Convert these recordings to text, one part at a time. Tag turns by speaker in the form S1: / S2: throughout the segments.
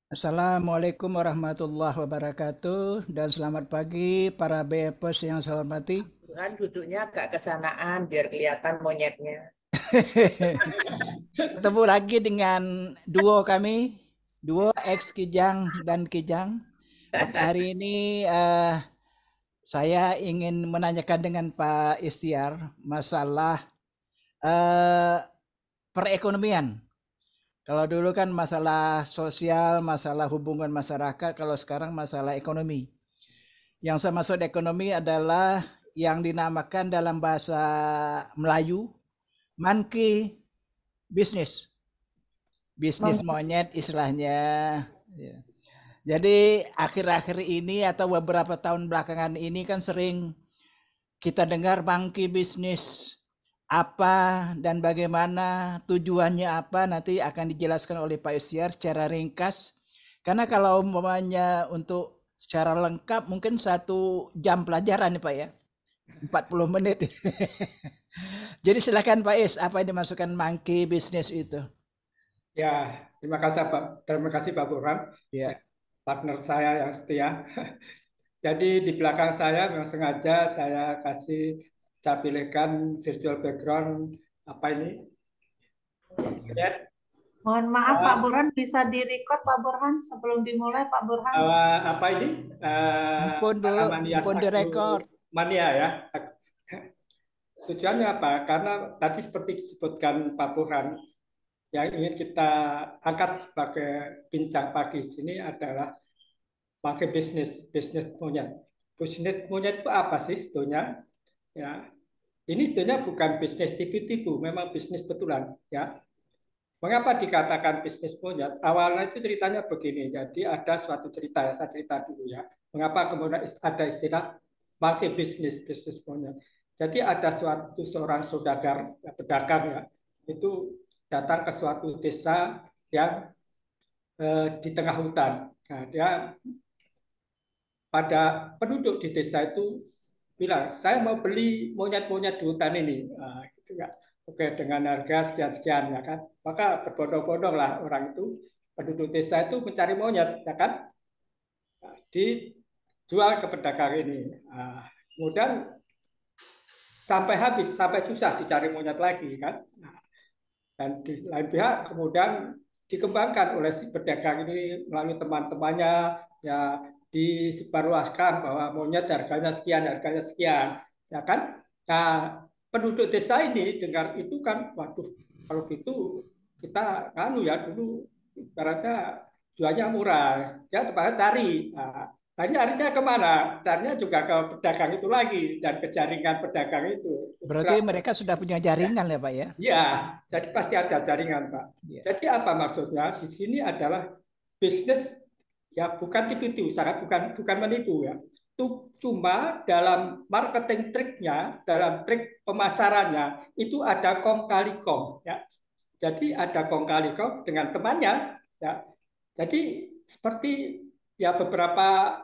S1: Assalamualaikum warahmatullahi wabarakatuh dan selamat pagi para BPers yang saya hormati.
S2: Tuhan duduknya agak kesanaan biar kelihatan monyetnya.
S1: Ketemu lagi dengan duo kami, duo X Kijang dan Kijang. Pada hari ini saya ingin menanyakan dengan Pak Istiar masalah eh, perekonomian. Kalau dulu kan masalah sosial, masalah hubungan masyarakat, kalau sekarang masalah ekonomi. Yang saya maksud ekonomi adalah yang dinamakan dalam bahasa Melayu monkey business. Bisnis
S2: Meng-
S1: monyet istilahnya. Ya. Jadi akhir-akhir ini atau beberapa tahun belakangan ini kan sering kita dengar monkey business apa dan bagaimana tujuannya apa nanti akan dijelaskan oleh Pak Istiar secara ringkas. Karena kalau umpamanya untuk secara lengkap mungkin 1 jam pelajaran nih Pak ya. 40 menit. Jadi silakan Pak Is, apa yang dimasukkan monkey business itu?
S3: Ya, terima kasih Pak Burhan, ya,
S1: Ya.
S3: partner saya yang setia. Jadi di belakang saya memang sengaja saya pilihkan virtual background apa ini? Lihat
S4: Mohon maaf Pak Burhan, bisa direcord Pak Burhan sebelum dimulai Pak Burhan?
S3: apa ini?
S1: Ampun Bu,
S3: Anamanias
S1: ampun direkod.
S3: Mania ya. Tujuannya apa? Karena tadi seperti disebutkan Pak Burhan, yang ingin kita angkat sebagai bincang pagi di sini adalah pakai bisnis monyet. Bisnis monyet itu apa sih sebetulnya? Ya, ini sebetulnya bukan bisnis tipu-tipu, memang bisnis betulan. Ya, mengapa dikatakan bisnis monyet? Awalnya itu ceritanya begini. Jadi ada suatu cerita ya, saya cerita dulu ya. Mengapa kemudian ada istilah pakai bisnis monyet? Jadi ada seorang saudagar, ya, pedagang ya, itu datang ke suatu desa yang di tengah hutan. Nah, dia pada penduduk di desa itu bilang, saya mau beli monyet-monyet di hutan ini. Nah, gitu ya. Oke, dengan harga sekian-sekian, ya kan. Maka berbondong-bondong lah orang itu, penduduk desa itu mencari monyet, ya kan. Nah, dijual ke pedagang ini. Nah, kemudian sampai habis, sampai susah dicari monyet lagi, kan. Nah, dan di lain pihak kemudian dikembangkan oleh si pedagang ini melalui teman-temannya, ya, disebarluaskan bahwa monyet harganya sekian, ya kan. Nah, penduduk desa ini dengar itu kan, waduh, kalau gitu kita nganu ya, dulu ibaratnya jualnya murah, ya terpaksa cari. Nah, ini carinya kemana? Carinya juga ke pedagang itu lagi dan ke jaringan pedagang itu.
S1: Berarti mereka sudah punya jaringan ya Pak ya?
S3: Ya, jadi pasti ada jaringan, Pak.
S1: Ya.
S3: Jadi apa maksudnya? Di sini adalah bisnis, ya, bukan tipu-tipu, sangat bukan menipu ya. Itu cuma dalam marketing triknya, dalam trik pemasarannya itu ada kong kali kong ya. Jadi ada kong kali kong dengan temannya ya. Jadi seperti ya beberapa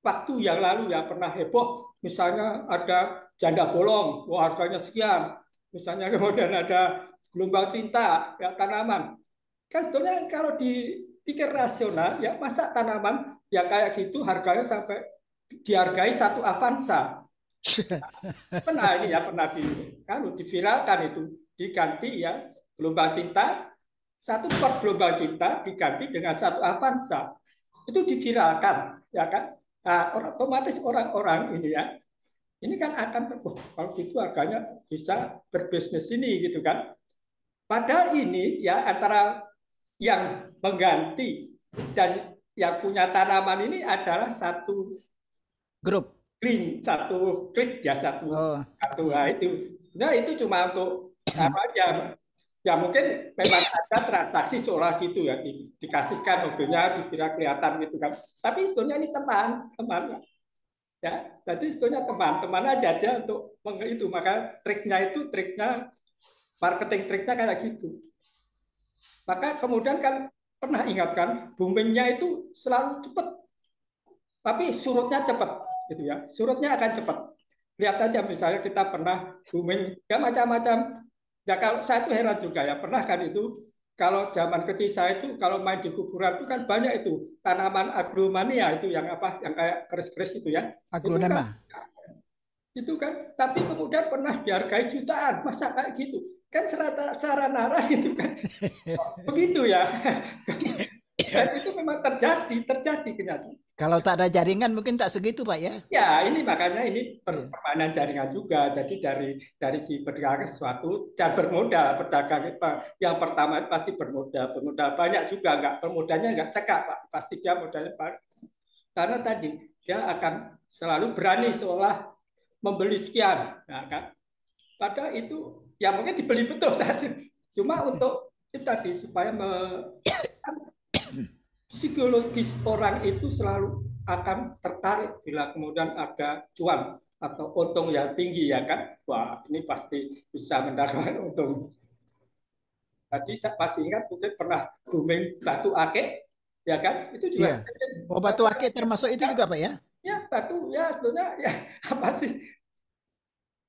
S3: waktu yang lalu ya pernah heboh, misalnya ada janda bolong, wah, harganya sekian, misalnya kemudian ada gelombang cinta, ya, tanaman. Kan sebetulnya kalau dipikir rasional, ya masa tanaman yang kayak gitu harganya sampai dihargai 1 Avanza. Pernah ini ya, pernah kan diviralkan itu, diganti ya gelombang cinta, 1 pot gelombang cinta diganti dengan 1 Avanza. Itu diviralkan, ya kan. Nah, otomatis orang-orang ini ya, ini kan akan, oh, kalau gitu harganya bisa berbisnis ini gitu kan. Padahal ini ya antara yang mengganti dan yang punya tanaman ini adalah satu
S1: Grup.
S3: satu klik ya, satu
S1: Oh.
S3: satu. Nah, itu cuma untuk apa ya, ya mungkin memang ada transaksi seolah gitu ya, dikasihkan mobilnya dikira kelihatan gitu kan, tapi sebetulnya ini teman ya. Jadi sebetulnya teman aja dia untuk itu, maka triknya marketing triknya kayak gitu. Maka kemudian kan pernah ingatkan boomingnya itu selalu cepat, tapi surutnya cepat gitu ya, surutnya akan cepat. Lihat aja misalnya kita pernah booming ya macam-macam. Ya kalau saya tuh heran juga ya, pernah kan itu kalau zaman kecil saya itu kalau main di kuburan itu kan banyak itu tanaman agromania itu yang apa yang kayak keris-keris itu ya.
S1: Aglonema.
S3: Itu kan tapi kemudian pernah dihargai jutaan. Masa kayak gitu? Kan secara narah gitu kan. Begitu ya. Dan itu memang terjadi kenyataan.
S1: Kalau tak ada jaringan mungkin tak segitu Pak ya.
S3: Ya, ini makanya ini permainan jaringan juga. Jadi dari si pedagang sesuatu dan bermodal pedagang yang pertama itu pasti bermodal banyak juga enggak permodalnya enggak cekak Pak. Pasti dia modalnya Pak. Karena tadi dia akan selalu berani seolah membeli sekian, nah, kan? Padahal itu ya mungkin dibeli betul saja. Cuma untuk itu tadi supaya psikologis orang itu selalu akan tertarik bila kemudian ada cuan atau untung yang tinggi ya kan. Wah, ini pasti bisa mendapatkan untung. Tadi saya masih ingat mungkin pernah booming batu akik ya kan. Itu juga
S1: Oh, batu akik termasuk itu juga Pak ya?
S3: Ya, batu ya sebetulnya ya apa sih?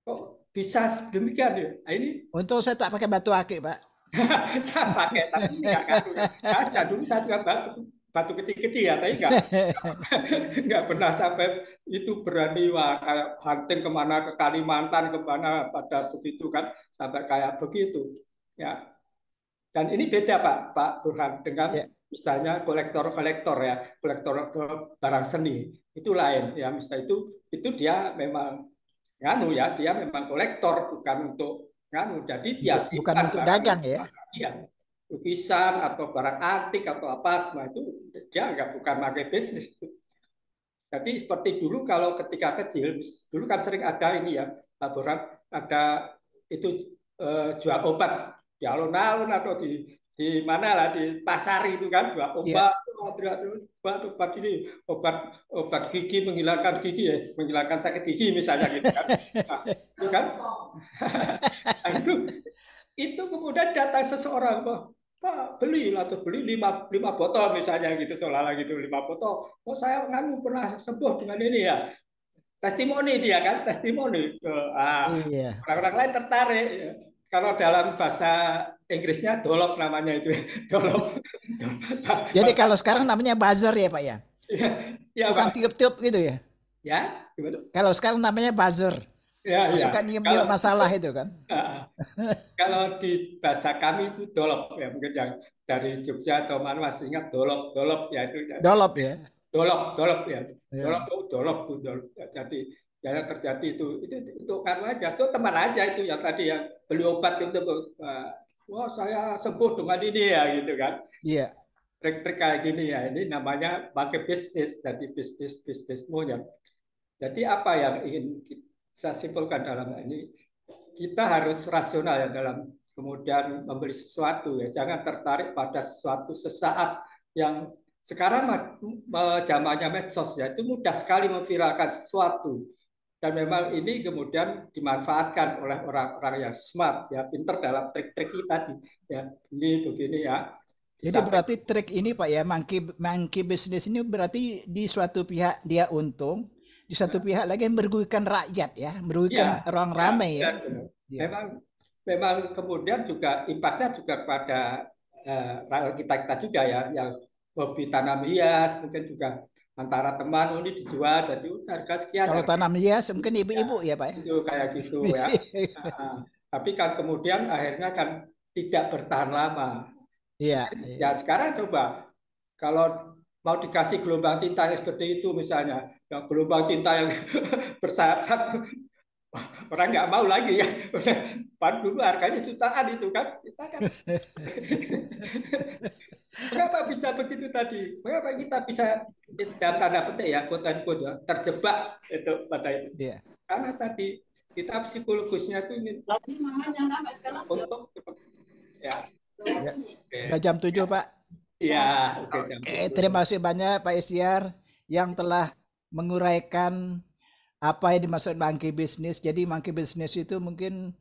S3: Kok bisa demikian ya? Nah, ini
S1: Untung saya tak pakai batu akik Pak.
S3: saya pakai tapi nggak ngaruh. Nah, dulu saya juga batu kecil-kecil ya, tapi nggak pernah sampai itu berani wah kayak hunting kemana ke Kalimantan kemana pada begitu kan sampai kayak begitu ya. Dan ini beda Pak Burhan dengan misalnya kolektor ya kolektor barang seni itu lain ya misalnya itu dia memang nganu ya dia memang kolektor bukan untuk nganu jadi dia
S1: bukan untuk dagang ya.
S3: Iya, lukisan atau barang antik atau apa semua itu dia bukan pakai bisnis. Jadi seperti dulu kalau ketika kecil dulu kan sering ada ini ya Pak Burhan ada itu jual obat di alun-alun atau di mana lah di pasar itu kan jual obat obat ini obat gigi menghilangkan gigi ya menghilangkan sakit gigi misalnya gitu kan. Nah, itu kan nah, itu kemudian datang seseorang Pak beli 5 botol misalnya gitu seolah-olah gitu 5 botol. Oh saya nganu pernah sembuh dengan ini ya. Testimoni dia kan testimoni. Orang-orang lain tertarik. Ya. Kalau dalam bahasa Inggrisnya dolop namanya itu dolop.
S1: Jadi kalau sekarang namanya buzzer ya Pak ya?
S3: Ya
S1: bukan tiup-tiup gitu ya?
S3: Ya, gimana?
S1: Kalau sekarang namanya buzzer. Masukkan nyium masalah itu kan.
S3: Kalau di bahasa kami itu dolop ya mungkin yang dari Jogja atau mana masih ingat dolop ya itu.
S1: Dolop ya.
S3: Dolop ya. Dolop. Jadi ya terjadi itu karena aja itu teman aja itu yang tadi yang beli obat itu wah saya sembuh dengan ini ya gitu kan.
S1: Iya.
S3: Trik-trik kayak gini ya ini namanya pakai bisnis jadi bisnis monyet. Jadi apa yang ingin saya simpulkan dalam ini kita harus rasional ya dalam kemudian membeli sesuatu ya jangan tertarik pada sesuatu sesaat yang sekarang zamannya medsos ya itu mudah sekali memviralkan sesuatu dan memang ini kemudian dimanfaatkan oleh orang-orang yang smart ya pinter dalam trik-trik tadi ya ini begini ya.
S1: Jadi berarti trik ini Pak ya monkey business ini berarti di suatu pihak dia untung di satu pihak lagi merugikan rakyat ya, merugikan orang ramai ya.
S3: Memang kemudian juga impactnya juga kepada rakyat kita juga ya, yang hobi tanam hias mungkin juga antara teman ini dijual jadi harga sekian.
S1: Kalau tanam hias mungkin ibu-ibu ya Pak.
S3: Itu kayak gitu ya. Tapi kan kemudian akhirnya kan tidak bertahan lama.
S1: Iya.
S3: Ya sekarang coba kalau mau dikasih gelombang cinta yang seperti itu misalnya, yang gelombang cinta yang bersayap-sayap, orang nggak mau lagi ya. Dulu harganya jutaan itu kan, kita kan. Mengapa bisa begitu tadi? Mengapa kita bisa dalam tanda petik ya, quote-unquote ya, terjebak itu pada itu?
S1: Yeah.
S3: Karena tadi kita psikologisnya itu ingin untuk ya.
S1: Udah jam 7 Pak.
S3: Ya,
S1: Oke, terima kasih banyak Pak Istiar yang telah menguraikan apa yang dimaksud monkey business. Jadi monkey business itu mungkin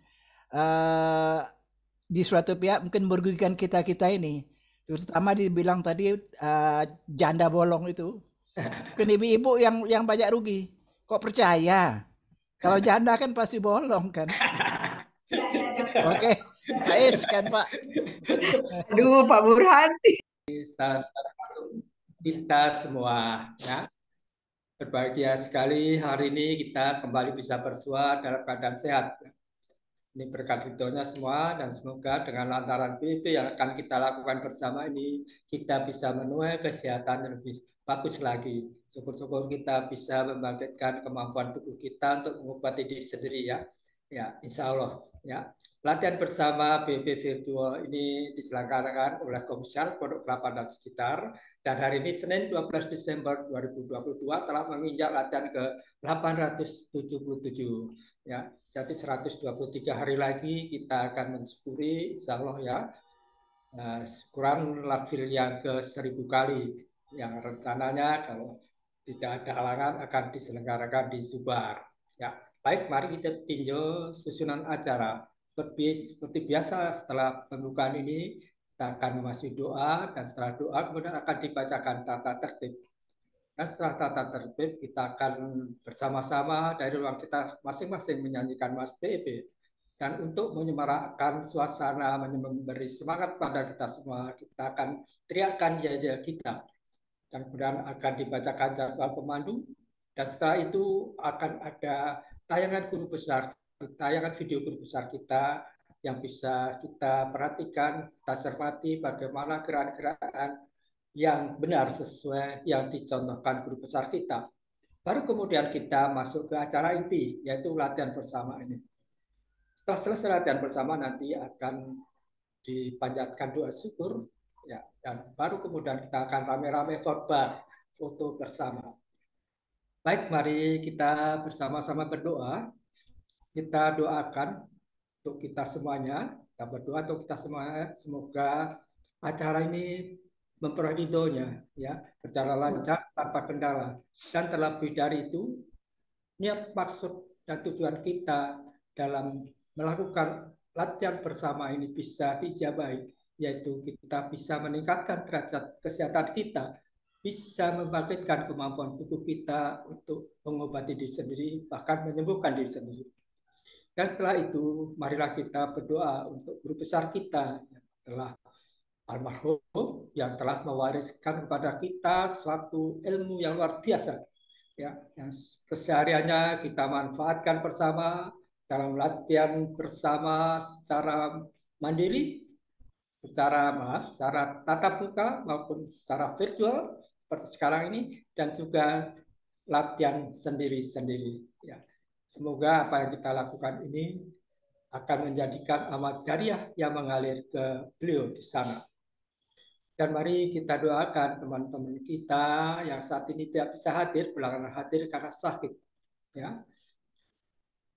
S1: di suatu pihak mungkin merugikan kita ini. Terutama dibilang tadi janda bolong itu. Mungkin ibu-ibu yang banyak rugi. Kok percaya? Kalau janda kan pasti bolong kan. Oke. Ais kan Pak.
S2: Aduh, Pak Burhan.
S3: Kita semua ya. Berbahagia sekali hari ini kita kembali bisa bersua dalam keadaan sehat. Ini berkat ridhonya semua dan semoga dengan lantaran PIP yang akan kita lakukan bersama ini kita bisa menuai kesehatan yang lebih bagus lagi. Syukur-syukur kita bisa membangkitkan kemampuan tubuh kita untuk mengobati diri sendiri ya. Ya, insya Allah ya. Latihan bersama PIP virtual ini diselenggarakan oleh Komisar Pondok Kelapa dan sekitar. Dan hari ini Senin 12 Desember 2022 telah menginjak latihan ke 877 ya. Jadi 123 hari lagi kita akan mensyukuri insya Allah ya kurang labfir yang ke 1000 kali yang rencananya kalau tidak ada halangan akan diselenggarakan di Zubar. Ya, baik mari kita tinjau susunan acara. Seperti biasa setelah pembukaan ini kita akan memasuki doa dan setelah doa kemudian akan dibacakan tata tertib. Dan setelah tata tertib, kita akan bersama-sama dari ruang kita masing-masing menyanyikan Mas PEP. Dan untuk menyemarakkan suasana, memberi semangat pada kita semua, kita akan teriakkan jaya kita. Dan kemudian akan dibacakan jadwal pemandu. Dan setelah itu akan ada tayangan guru besar, tayangan video guru besar kita yang bisa kita perhatikan, kita cermati bagaimana gerakan-gerakan yang benar sesuai yang dicontohkan guru besar kita. Baru kemudian kita masuk ke acara inti, yaitu latihan bersama ini. Setelah selesai latihan bersama nanti akan dipanjatkan doa syukur, ya, dan baru kemudian kita akan rame-rame foto bersama. Baik, mari kita bersama-sama berdoa. Kita doakan untuk kita semuanya, kita berdoa untuk kita semuanya, semoga acara ini memperoleh ridhonya, ya, berjalan lancar tanpa kendala. Dan terlebih dari itu, niat maksud dan tujuan kita dalam melakukan latihan bersama ini bisa diijabahi, yaitu kita bisa meningkatkan derajat kesehatan kita, bisa membangkitkan kemampuan tubuh kita untuk mengobati diri sendiri, bahkan menyembuhkan diri sendiri. Dan setelah itu, marilah kita berdoa untuk guru besar kita yang telah almarhum yang telah mewariskan kepada kita suatu ilmu yang luar biasa ya, yang kesehariannya kita manfaatkan bersama dalam latihan bersama secara mandiri, secara tatap muka maupun secara virtual seperti sekarang ini, dan juga latihan sendiri-sendiri ya. Semoga apa yang kita lakukan ini akan menjadikan amal jariah yang mengalir ke beliau di sana. Dan mari kita doakan teman-teman kita yang saat ini tidak bisa hadir, belakangan hadir karena sakit. Ya.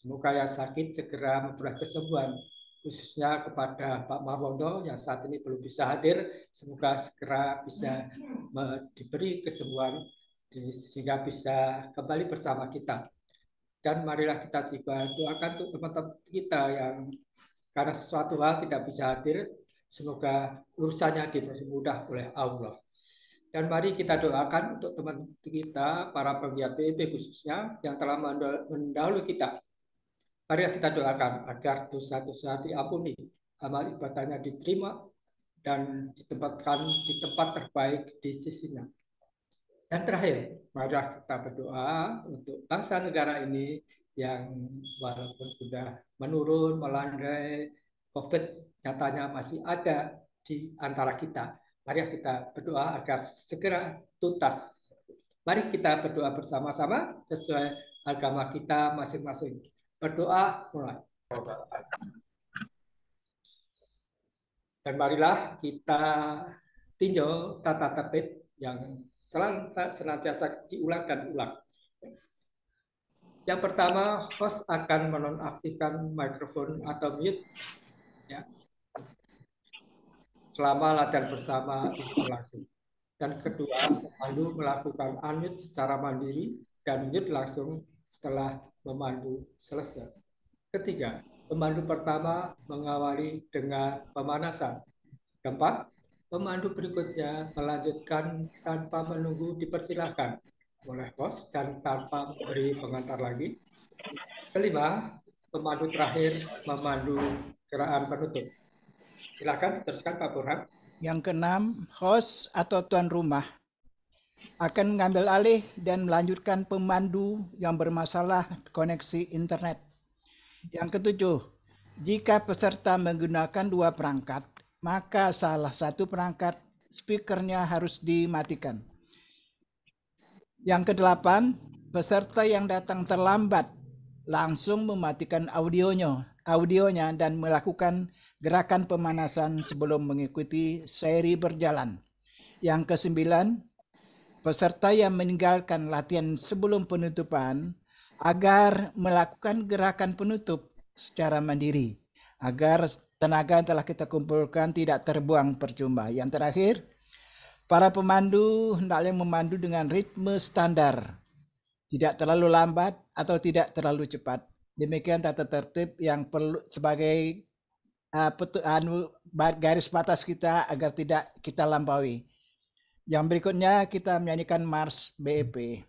S3: Semoga yang sakit segera memperoleh kesembuhan, khususnya kepada Pak Marwondo yang saat ini belum bisa hadir. Semoga segera bisa diberi kesembuhan sehingga bisa kembali bersama kita. Dan marilah kita juga doakan untuk teman-teman kita yang karena sesuatu hal tidak bisa hadir, semoga urusannya dipermudah oleh Allah. Dan mari kita doakan untuk teman kita, para penggiat PIP khususnya, yang telah mendahului kita. Mari kita doakan agar dosa-dosa diampuni, amal ibadahnya diterima, dan ditempatkan di tempat terbaik di sisinya. Dan terakhir, mari kita berdoa untuk bangsa negara ini yang walaupun sudah menurun, melandai, COVID nyatanya masih ada di antara kita. Mari kita berdoa agar segera tuntas. Mari kita berdoa bersama-sama sesuai agama kita masing-masing. Berdoa mulai. Dan marilah kita tinjau tata tertib yang senantiasa diulang dan ulang. Yang pertama, host akan menonaktifkan mikrofon atau mute ya, selama latihan bersama itu berlangsung. Dan kedua, pemandu melakukan unmute secara mandiri dan mute langsung setelah memandu selesai. Ketiga, pemandu pertama mengawali dengan pemanasan. Keempat, pemandu berikutnya melanjutkan tanpa menunggu dipersilahkan oleh host dan tanpa memberi pengantar lagi. Kelima, pemandu terakhir memandu gerakan penutup. Silakan diteruskan Pak Burhan.
S1: Yang keenam, host atau tuan rumah akan mengambil alih dan melanjutkan pemandu yang bermasalah koneksi internet. Yang ketujuh, jika peserta menggunakan 2 perangkat, maka salah satu perangkat speakernya harus dimatikan. Yang kedelapan, peserta yang datang terlambat langsung mematikan audionya dan melakukan gerakan pemanasan sebelum mengikuti seri berjalan. Yang kesembilan, peserta yang meninggalkan latihan sebelum penutupan agar melakukan gerakan penutup secara mandiri agar tenaga yang telah kita kumpulkan tidak terbuang percuma. Yang terakhir, para pemandu hendaknya memandu dengan ritme standar, tidak terlalu lambat atau tidak terlalu cepat. Demikian tata tertib yang perlu sebagai garis batas kita agar tidak kita lampaui. Yang berikutnya kita menyanyikan Mars BEP.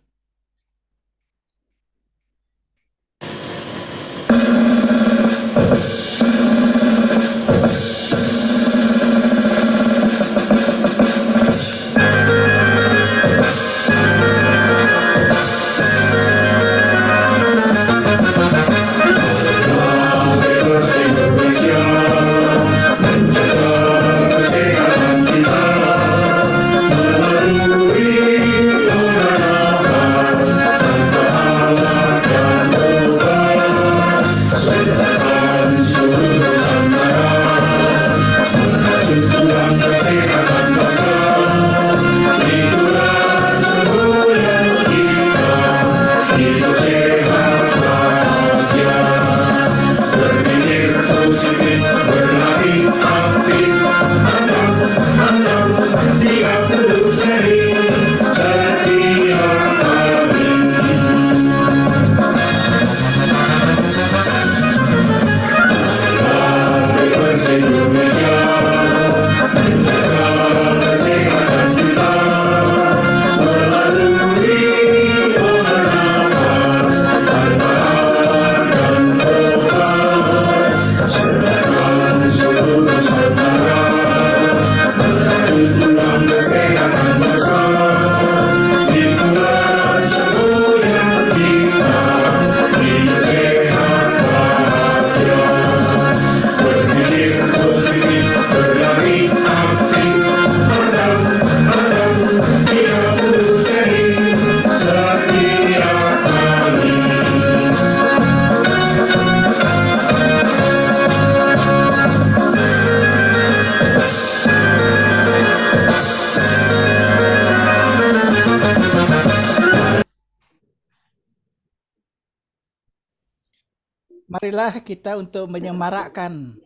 S1: Marilah kita untuk menyemarakkan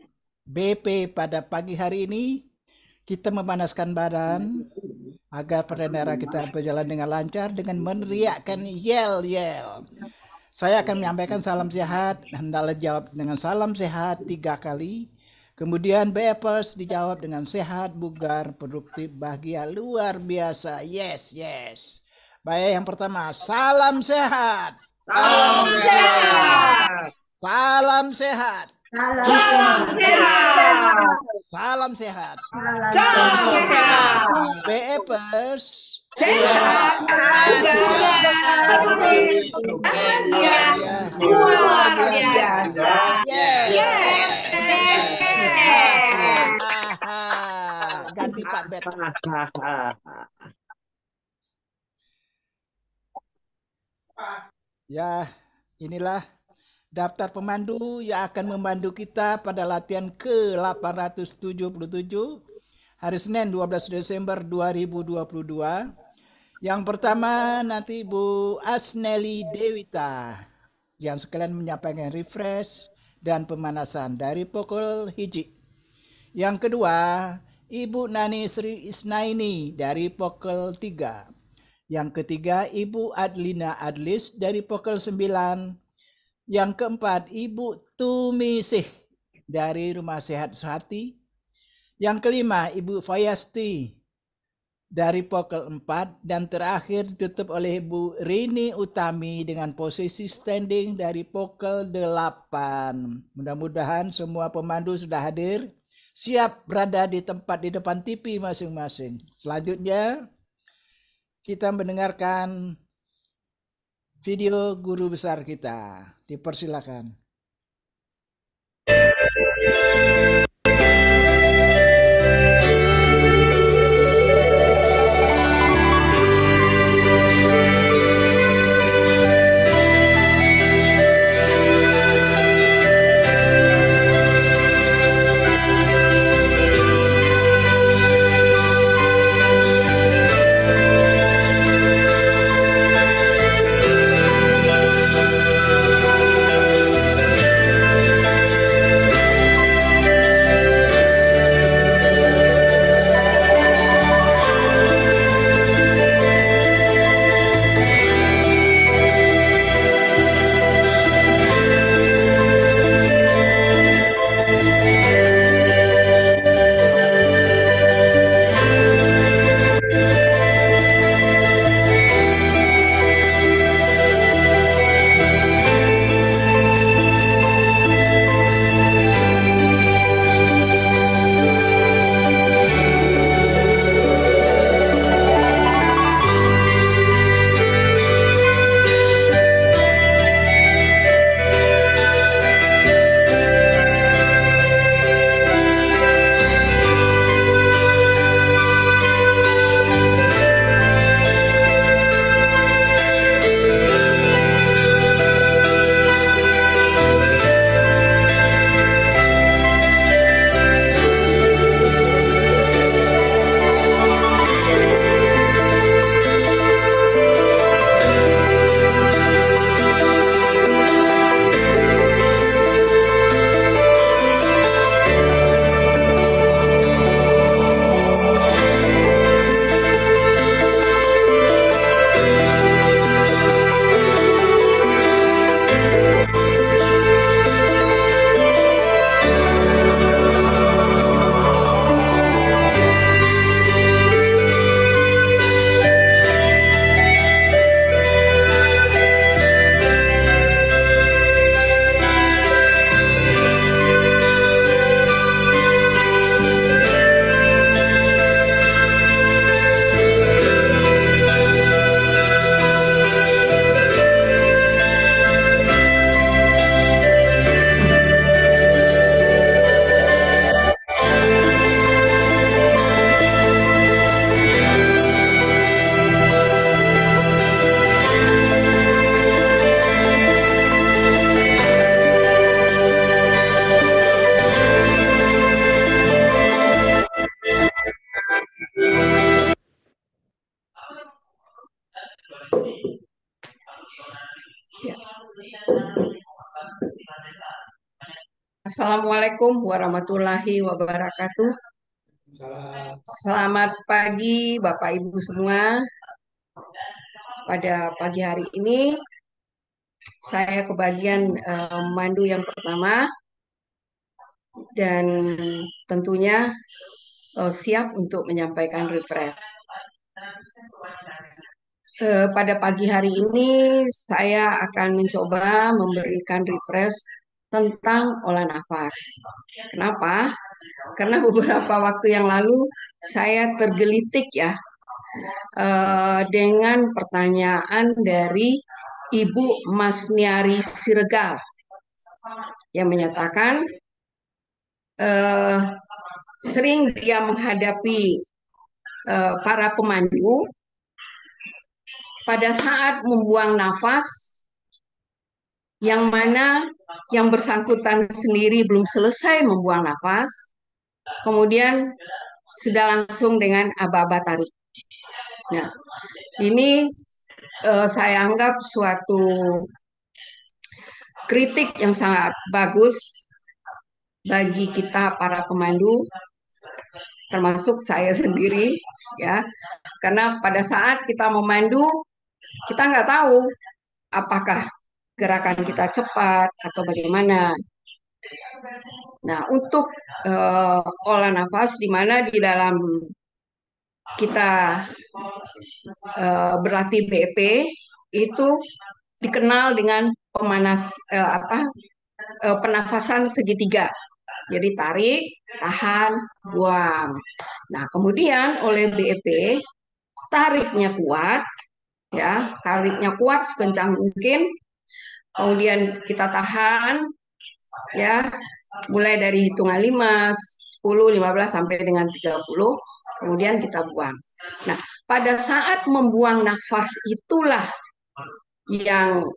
S1: BP pada pagi hari ini, kita memanaskan badan agar perdana kita berjalan dengan lancar dengan meneriakkan yel-yel. Saya akan menyampaikan salam sehat, hendaklah jawab dengan salam sehat 3 kali. Kemudian BFers dijawab dengan sehat, bugar, produktif, bahagia, luar biasa. Yes, yes. Baik, yang pertama, salam sehat.
S2: Salam sehat.
S1: Salam sehat.
S2: Salam sehat.
S1: Salam sehat.
S2: Salam sehat.
S1: BFers
S2: Sehat. Produktif. Bahagia. Luar biasa.
S1: Yes.
S2: Yes.
S1: Ganti Pak Bet. Ya, inilah daftar pemandu yang akan membantu kita pada latihan ke-877 hari Senin 12 Desember 2022. Yang pertama nanti Bu Asneli Dewita yang sekalian menyampaikan refresh dan pemanasan dari pukul 1. Yang kedua, Ibu Nani Sri Isnaini dari pukul 3. Yang ketiga, Ibu Adlina Adlis dari pukul 9. Yang keempat, Ibu Tumisih dari Rumah Sehat Suhati. Yang kelima, Ibu Fayasti dari pukul 4. Dan terakhir ditutup oleh Ibu Rini Utami dengan posisi standing dari pukul 8. Mudah-mudahan semua pemandu sudah hadir. siap berada di tempat di depan TV masing-masing. Selanjutnya kita mendengarkan video guru besar kita. Dipersilakan.
S5: Assalamualaikum warahmatullahi wabarakatuh.
S3: Salam.
S5: Selamat pagi Bapak Ibu semua. Pada pagi hari ini saya kebagian mandu yang pertama dan tentunya siap untuk menyampaikan refresh. Pada pagi hari ini saya akan mencoba memberikan refresh tentang olah nafas. Kenapa? Karena beberapa waktu yang lalu saya tergelitik ya dengan pertanyaan dari Ibu Masniari Siregar yang menyatakan sering dia menghadapi para pemandu pada saat membuang nafas yang mana yang bersangkutan sendiri belum selesai membuang nafas, kemudian sudah langsung dengan aba-aba tarik. Nah, ini saya anggap suatu kritik yang sangat bagus bagi kita para pemandu, termasuk saya sendiri, ya, karena pada saat kita memandu kita nggak tahu apakah gerakan kita cepat atau bagaimana. Nah, untuk olah nafas di mana di dalam kita berlatih BEP itu dikenal dengan penafasan segitiga. Jadi tarik, tahan, buang. Nah, kemudian oleh BEP tariknya kuat, ya, tariknya kuat sekencang mungkin. Kemudian kita tahan, ya, mulai dari hitungan 5, 10, 15 sampai dengan 30. Kemudian kita buang. Nah, pada saat membuang nafas itulah yang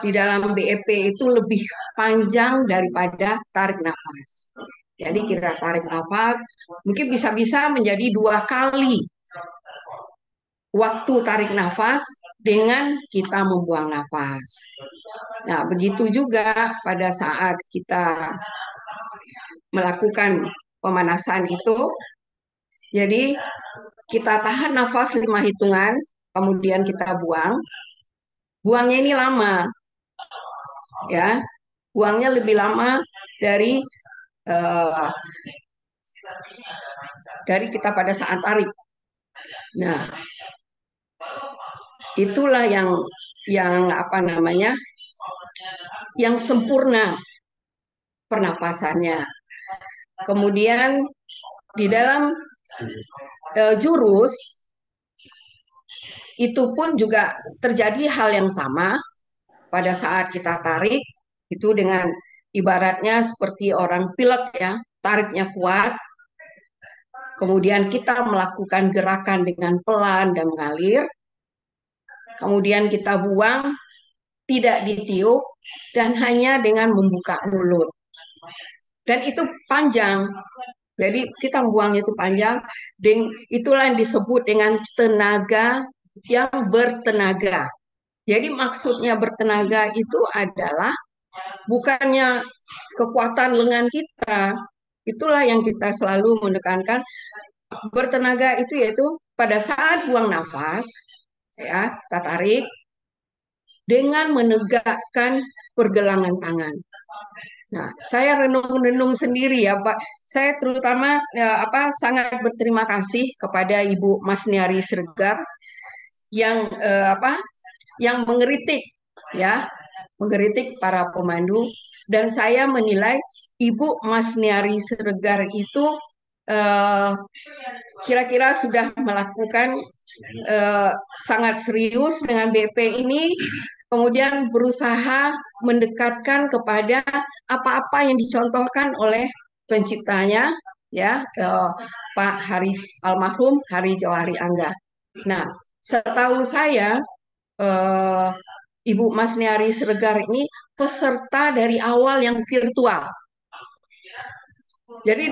S5: di dalam BEP itu lebih panjang daripada tarik nafas. Jadi kita tarik nafas mungkin bisa-bisa menjadi 2 kali waktu tarik nafas dengan kita membuang nafas. Nah, begitu juga pada saat kita melakukan pemanasan itu, jadi kita tahan nafas 5 hitungan, kemudian kita buang. Buangnya ini lama, ya, buangnya lebih lama dari eh, kita pada saat tarik. Nah, itulah yang apa namanya, yang sempurna pernapasannya. Kemudian di dalam jurus itu pun juga terjadi hal yang sama pada saat kita tarik, itu dengan ibaratnya seperti orang pilek, ya, tariknya kuat, kemudian kita melakukan gerakan dengan pelan dan mengalir, kemudian kita buang, tidak ditiup, dan hanya dengan membuka mulut. Dan itu panjang, jadi kita buangnya itu panjang, dan itulah yang disebut dengan tenaga yang bertenaga. Jadi maksudnya bertenaga itu adalah bukannya kekuatan lengan kita, itulah yang kita selalu menekankan. Bertenaga itu yaitu pada saat buang nafas, ya, kita tarik dengan menegakkan pergelangan tangan. Nah, saya renung-renung sendiri, ya, Pak. Saya terutama sangat berterima kasih kepada Ibu Masniari Siregar yang yang mengeritik, ya, mengeritik para pemandu, dan saya menilai Ibu Masniari Siregar itu kira-kira sudah melakukan sangat serius dengan BP ini, kemudian berusaha mendekatkan kepada apa-apa yang dicontohkan oleh penciptanya, ya, Pak almarhum Hari Johari Angga. Nah, setahu saya Ibu Masniari Siregar ini peserta dari awal yang virtual. Jadi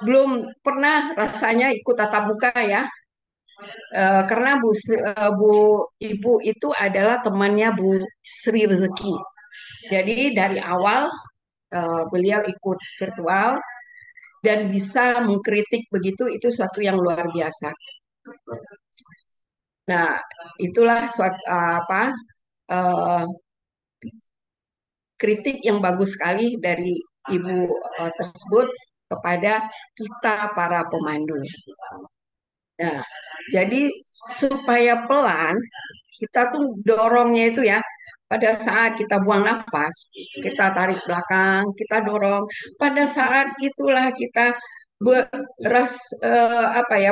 S5: belum pernah rasanya ikut tatap muka, ya. Karena Ibu itu adalah temannya Bu Sri Rezeki. Jadi dari awal beliau ikut virtual dan bisa mengkritik begitu, itu suatu yang luar biasa. Nah, itulah suatu kritik yang bagus sekali dari Ibu tersebut kepada kita para pemandu. Nah, jadi supaya pelan, kita tuh dorongnya itu, ya, pada saat kita buang nafas, kita tarik belakang, kita dorong. Pada saat itulah kita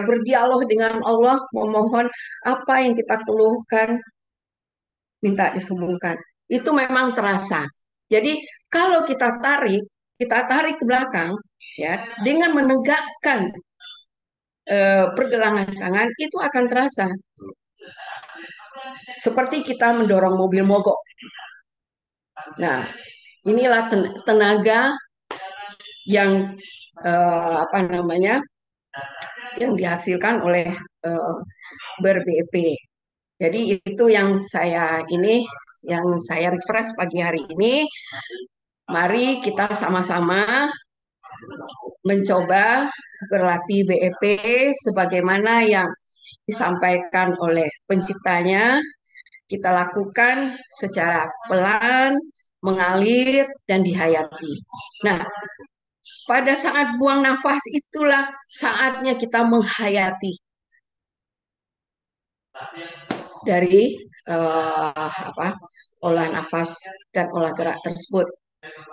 S5: berdialog dengan Allah, memohon apa yang kita keluhkan, minta disembuhkan. Itu memang terasa. Jadi kalau kita tarik ke belakang, ya, dengan menegakkan pergelangan tangan, itu akan terasa seperti kita mendorong mobil mogok. Nah, inilah tenaga yang yang dihasilkan oleh ber-BEP. Jadi itu yang saya refresh pagi hari ini. Mari kita sama-sama mencoba berlatih BEP sebagaimana yang disampaikan oleh penciptanya. Kita lakukan secara pelan, mengalir, dan dihayati. Nah, pada saat buang nafas itulah saatnya kita menghayati dari olah nafas dan olah gerak tersebut.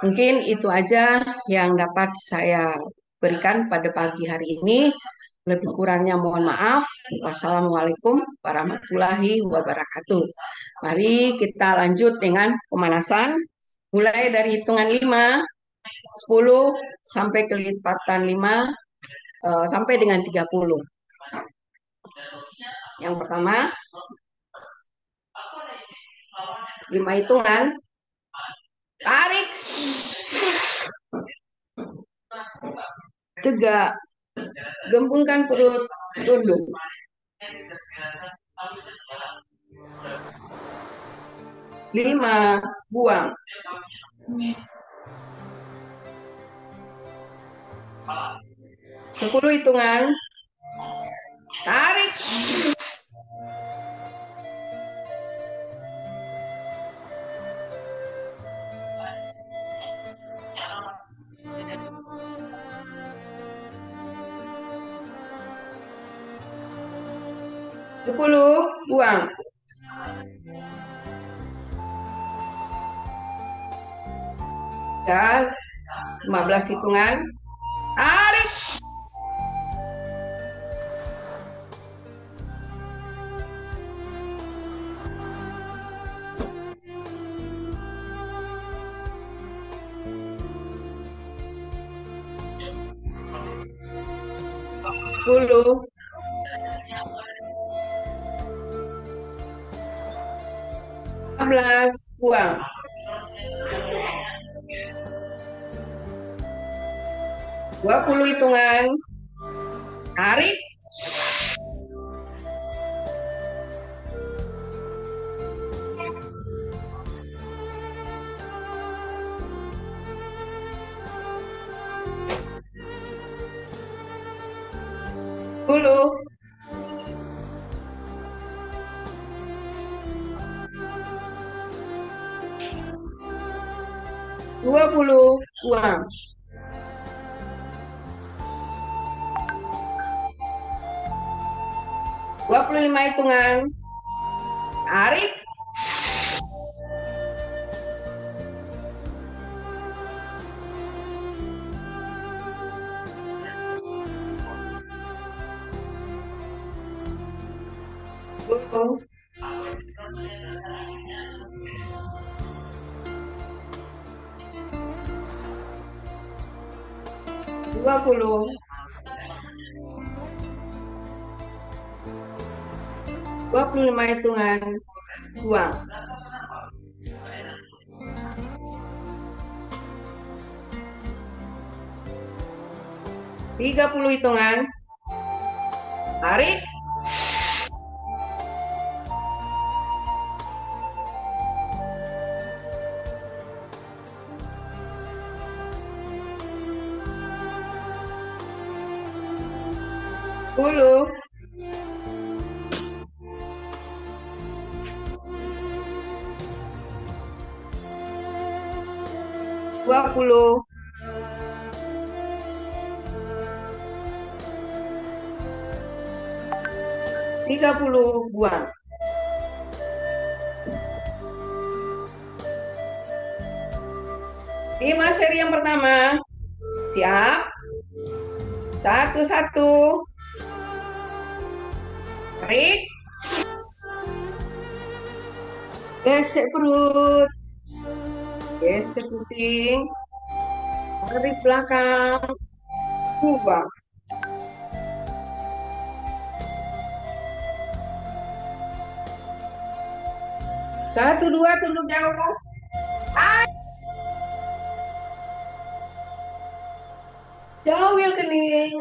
S5: Mungkin itu aja yang dapat saya berikan pada pagi hari ini. Lebih kurangnya mohon maaf. Wassalamualaikum warahmatullahi wabarakatuh. Mari kita lanjut dengan pemanasan. Mulai dari hitungan 5, 10, sampai kelipatan 5, sampai dengan 30. Yang pertama, 5 hitungan. Tarik. Tegak. Gembungkan perut. Tunduk. 5, buang. 10 hitungan. Tarik. Sepuluh, buang. Dan 15 hitungan. Tarik. Sepuluh. 15, buang. 20 hitungan. Tarik. Sepuluh. 20, buang. 25 hitungan. Tarik. Sepuluh. 20. 25 hitungan. Buang. 30 hitungan. Tarik. Sepuluh. 20. 30, buang. 5 seri yang pertama. Siap. 1-1. Tarik. Gesek perut. Gesek kuping. Tarik belakang. Buang. 1, 2, tunduk jauh. Jauhil kening.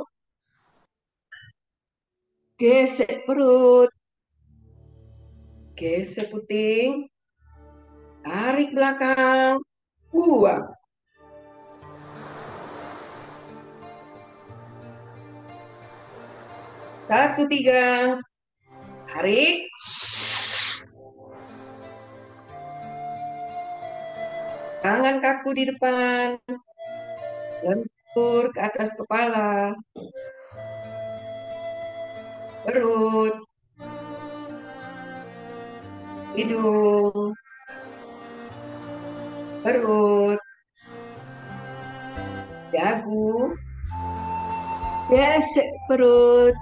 S5: Gesek perut. Gesek puting. Tarik belakang. Buang. 1, 3. Tarik. Tangan kaku di depan. Lentur ke atas kepala. Perut. Hidung. Perut. dagu, gesek perut,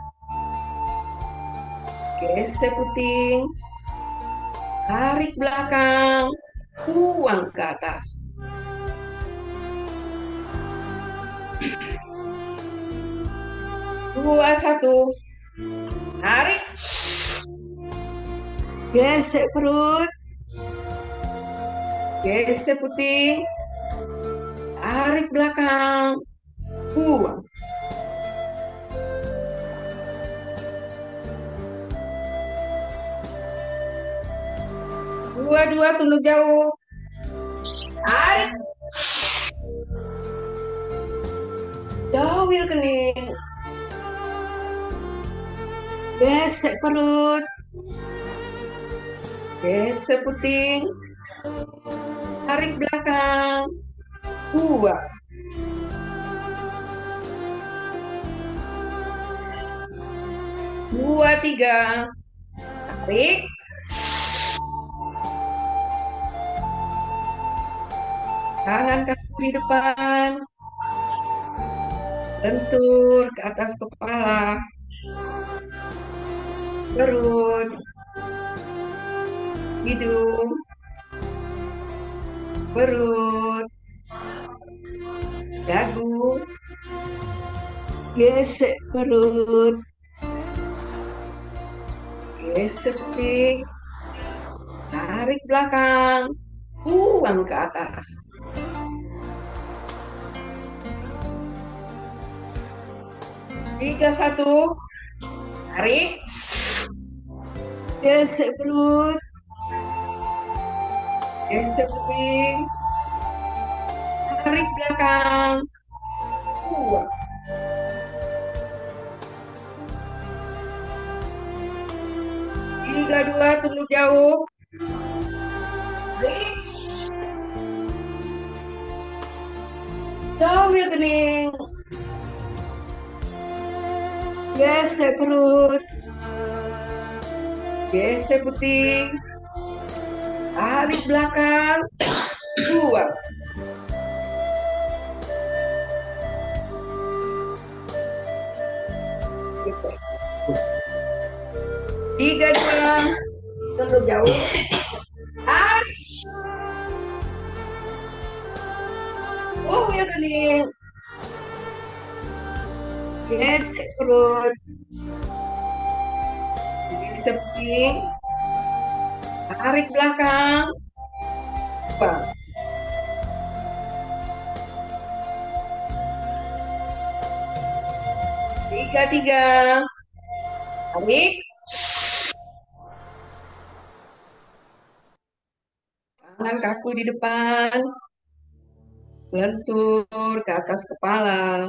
S5: gesek puting, tarik belakang, buang ke atas. Dua, satu, tarik, gesek perut, gesek puting, tarik belakang, buang. Dua-dua tunduk jauh. Tarik. Jauhil kening. Gesek perut. Gesek puting. Tarik belakang. Buang. Dua, tiga. Tarik. Tangan kaku di depan. Lentur ke atas kepala. Perut. Hidung. Perut. Dagu. Gesek perut. Gesek pipi. Tarik belakang. Buang ke atas. Tiga, satu. Tarik. Gesek perut. Gesek pipi. Tarik belakang. Buang. Tiga, dua, tunduk jauh. Tarik. Jauhil kening. Gesek perut. Gesek puting. Tarik belakang. Buang. Tiga, dua. Tunduk jauh. Tarik. Jauhil kening. Gesek perut. Gesek puting. Tarik belakang. Buang. Tiga, tiga. Tarik. Tangan kaku di depan. Lentur ke atas kepala.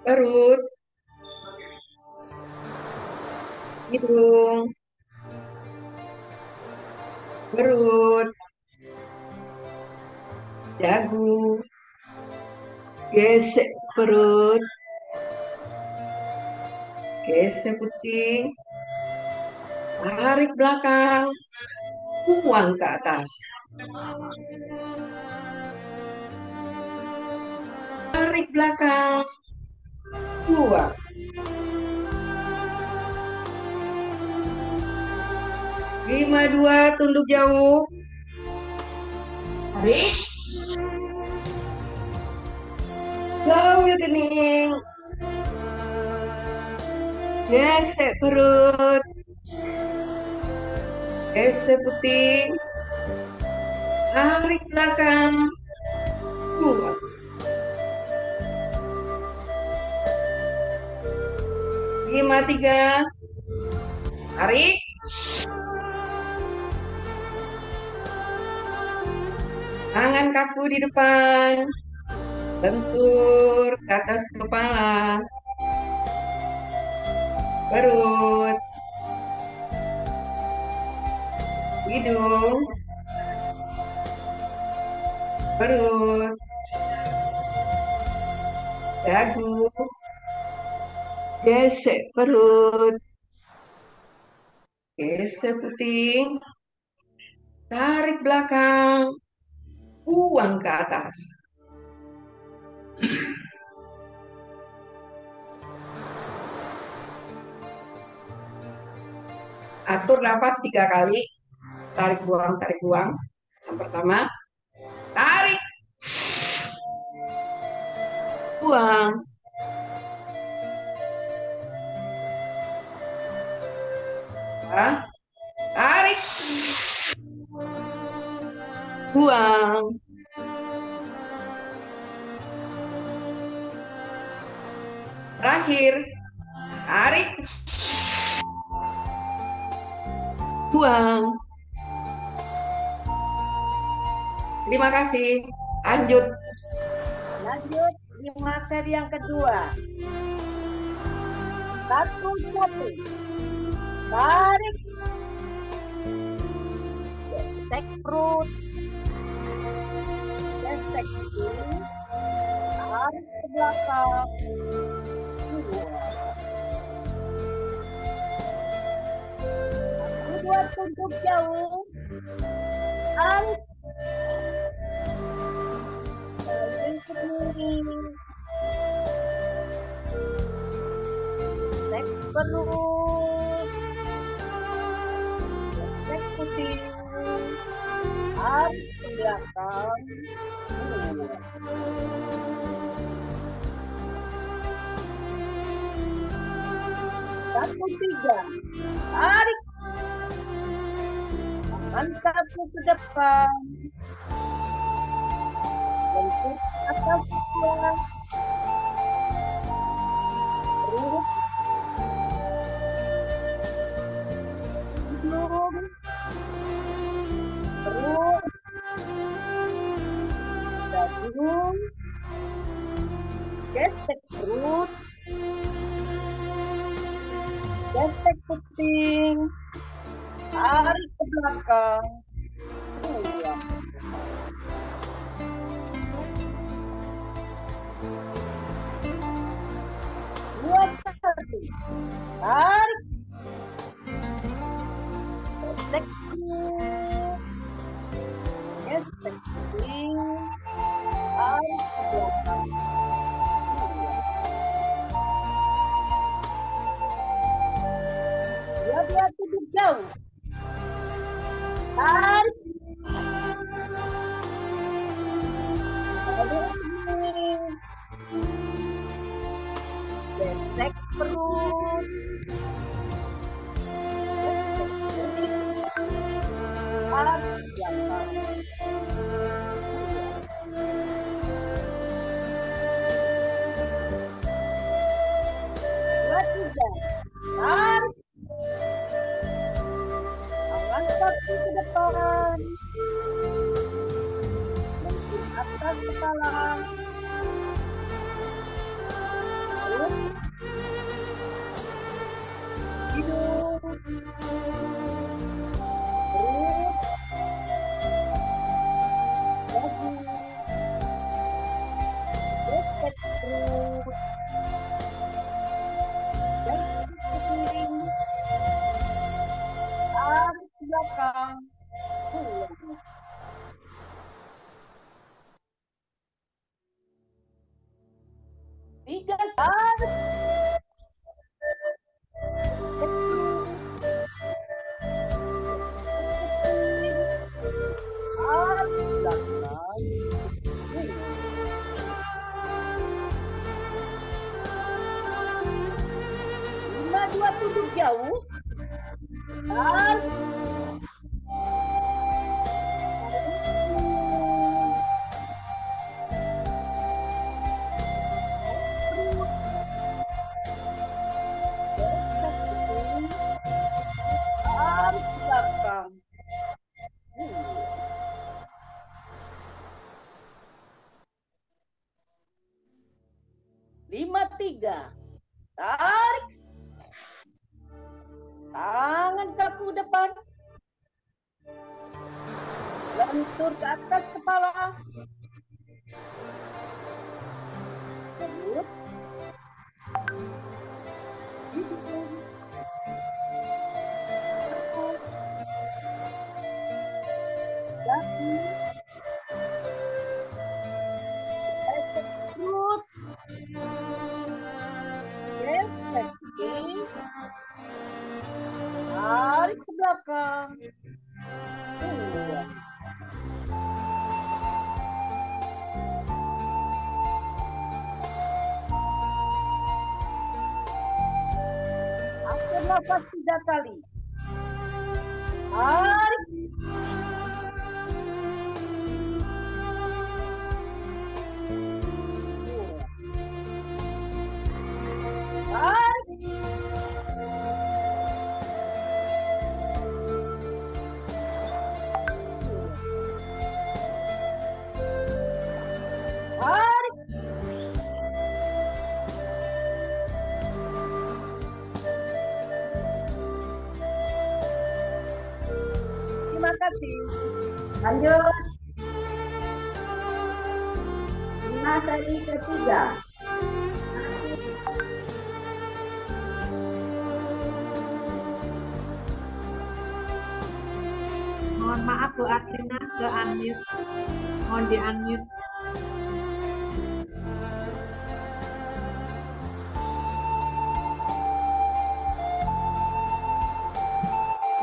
S5: Perut. Hidung. Perut. Dagu. Gesek perut. Gesek puting. Tarik belakang. Buang ke atas. Tarik belakang. Buang. Lima, dua, tunduk jauh. Tarik. Jauhil kening. Gesek perut. Gesek puting. Tarik belakang. Buang. Lima, tiga. Tarik. Tangan kaku di depan. Lentur ke atas kepala. Perut. Hidung. Perut. Dagu. Gesek perut. Gesek puting. Tarik belakang. Buang ke atas. Atur nafas 3 kali. Tarik buang, tarik buang. Yang pertama, tarik, buang. Tarik, buang. Terakhir, tarik, buang. Terima kasih. Lanjut.
S6: Lanjut 5 seri yang kedua. 1-1. Tarik. Gesek perut. Gesek kiri. Tarik ke belakang. 2 tunjuk jauh. Tarik. Tarik ke kiri. Gesek perut. Gesek putih. Tarik ke belakang. 1-3. Tarik. Mantapku ke depan. Bentuk atas bawah. Perut. Hidung. Perut. Dagu. Gesek perut. Gesek kuping. Tarik ke belakang. 2-1. Tarik. Gesek perut. Gesek kuping. Tarik ke belakang. Dia duduk jauh. Tarik. Gesek perut. Tarik ke belakang. 2-3. Tarik. Tangan kaki ke depan. Bentuk atas kepala. Perut. Hidung. Perut. Dagu. Gesek perut. Gesek kuping. Tarik ke belakang. 3 tarik. Dua tunjuk jauh. Tarik. Tarik ke belakang. 5-3. Tarik. Tangan kaku depan. Lentur ke atas kepala. Perut. Hidung. Dagu. Gesek perut. belakang. 2. Ambil nafas 3 kali. Tarik. 2. Tarik. 2. Tarik. 5 kasih. Lanjut. 5 kali ketiga.
S4: Mohon maaf Bu Athena, ke unmute. Mohon di unmute.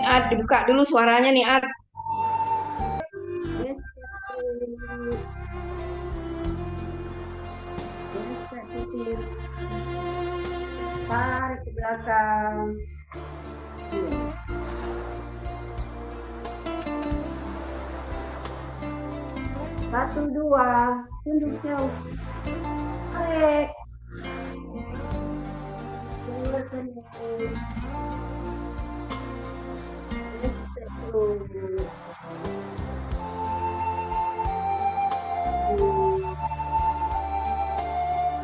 S5: Ad, dibuka dulu suaranya nih, Ad.
S6: Tarik ke belakang. 1, 2. Tunduk jauh. Tarik. 2 tunduk.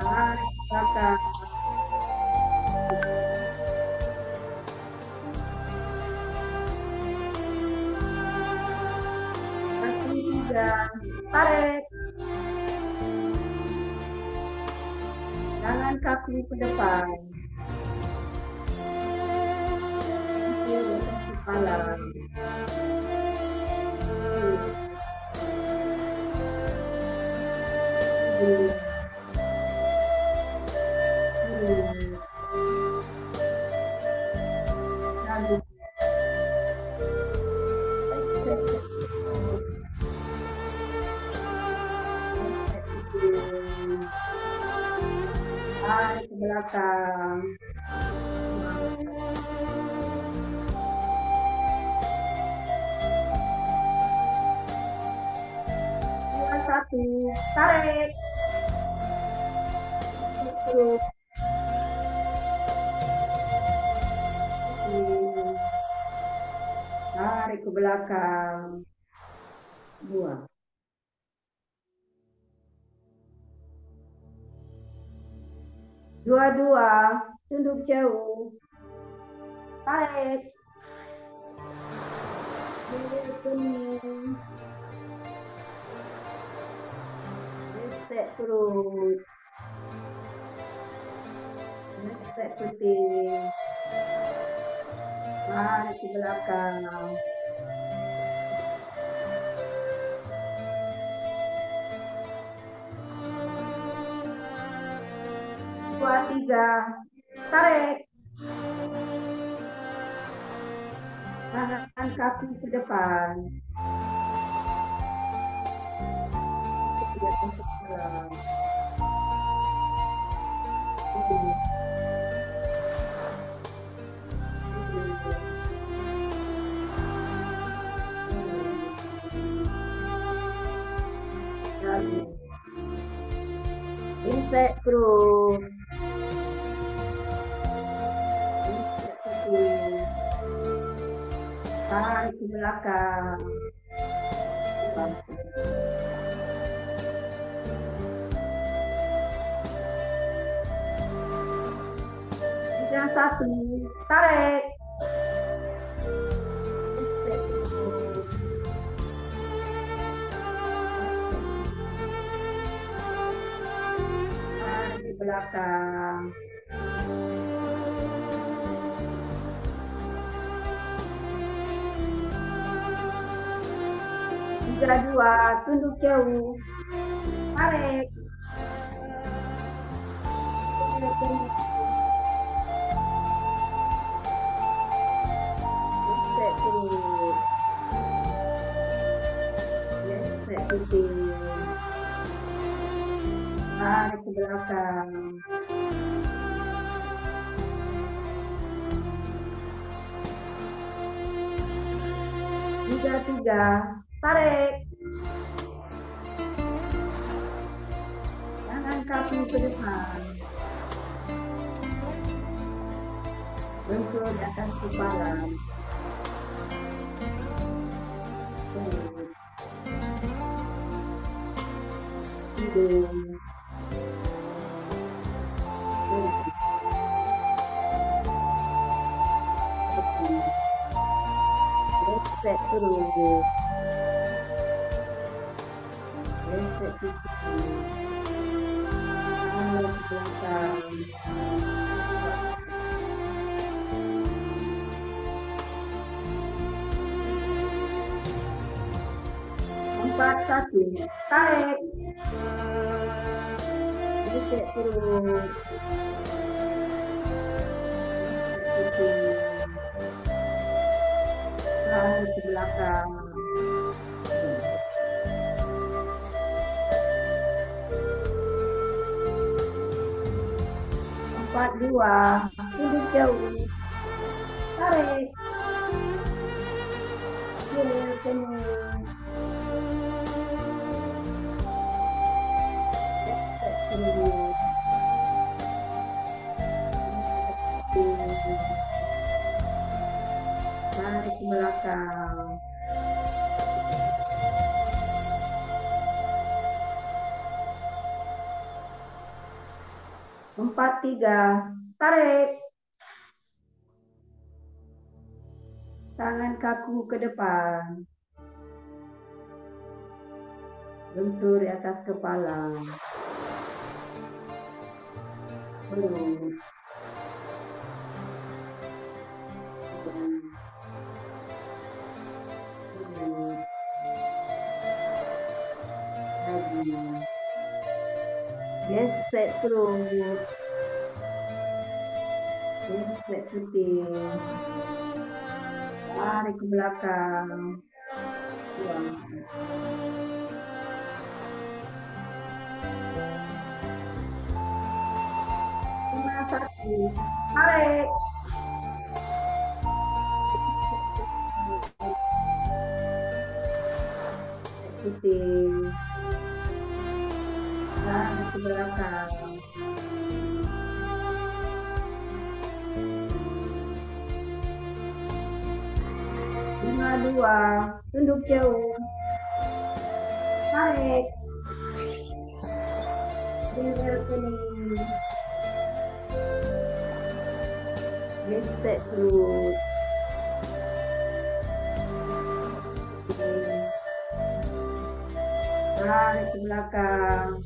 S6: Tarik ke belakang. 3. Tarik. Tangan kaki ke depan. Kepala. 2. Tarik ke belakang. 2, 1. Tarik. Tutup. Tarik ke belakang. 2. 2. Tunduk jauh. Tarik. Kuning. Gesek perut. Gesek putih. Tarik ke belakang. 2, 3. Tarik. Tangan kaki ke depan. Insek perut. Insek putih. Tarik ke belakang. 3, 1. Tarik. Tarik ke belakang. 3, 2. Tunduk jauh. Tarik. Gesek terus. puting. Tarik ke belakang. Tiga, tarik. Tangan kaki ke depan. Bentur di atas kepala. Hidung. Gesek terus. Gesek pipi. Tangan ke belakang. 41, tarik. Gesek terus. Tarik ke belakang. Empat, dua, tunduk jauh. Tarik. Hilir penuh. Tarik ke belakang. Empat, tiga, tarik. Tangan kaku ke depan. Bentur di atas kepala. Belum. Lagi. Gesek terus. Gesek putih. Tarik ke belakang. Buang. Satu, tarik. Putih. Tarik ke belakang. Lima, dua, tunduk jauh. Tarik. Hilir penuh. Gesek terus. Tarik ke belakang.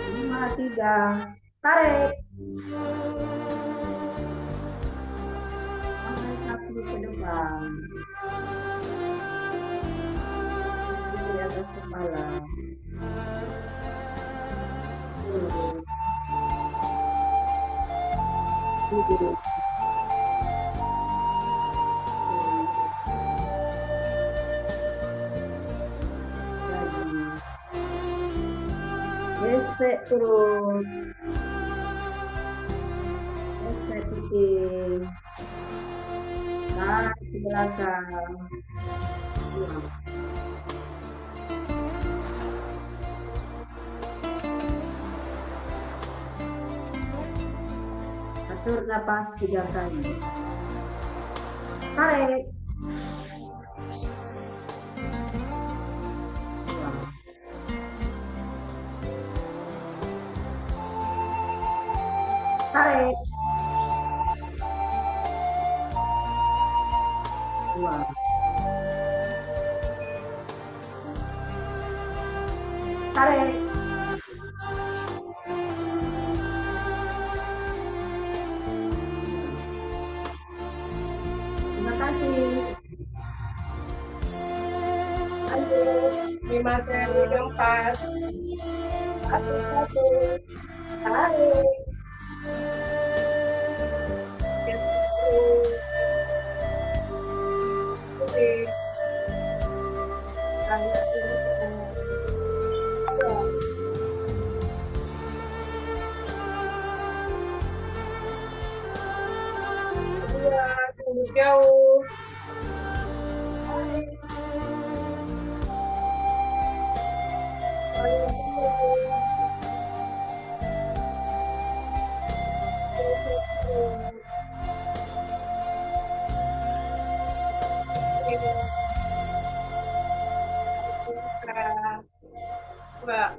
S6: Lima, tiga, tarik. Tangan kaki ke depan. Di atas kepala. Duduk. Lagi. Gesek terus. Gesek putih. Tarik ke belakang. Buang. Atur napas 3 kali. Tarik. Buang. Tarik. Buang. Tarik. Terima kasih.
S2: Lanjut. 5 seri keempat. Satu, tarik. Gesek eksekutif. Dua, tunduk jauh. Dua.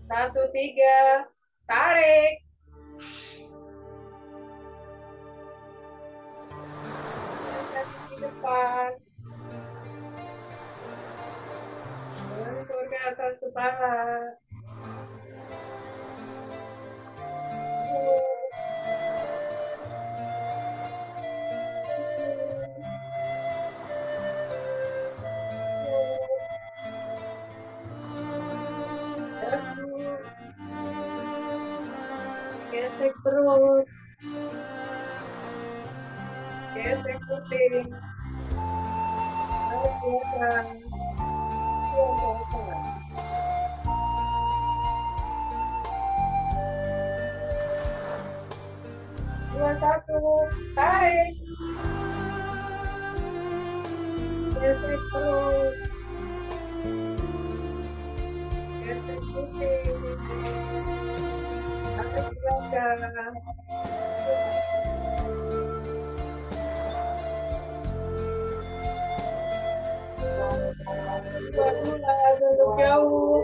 S2: Satu, tiga. Tarik. Kaki di depan. Lentur ke atas kepala. Gesek perut, gesek kuping, tarik belakang, buang belakang. Dua, satu, tarik, gesek perut, gesek kuping, tarik belakang. Dua, duduk jauh.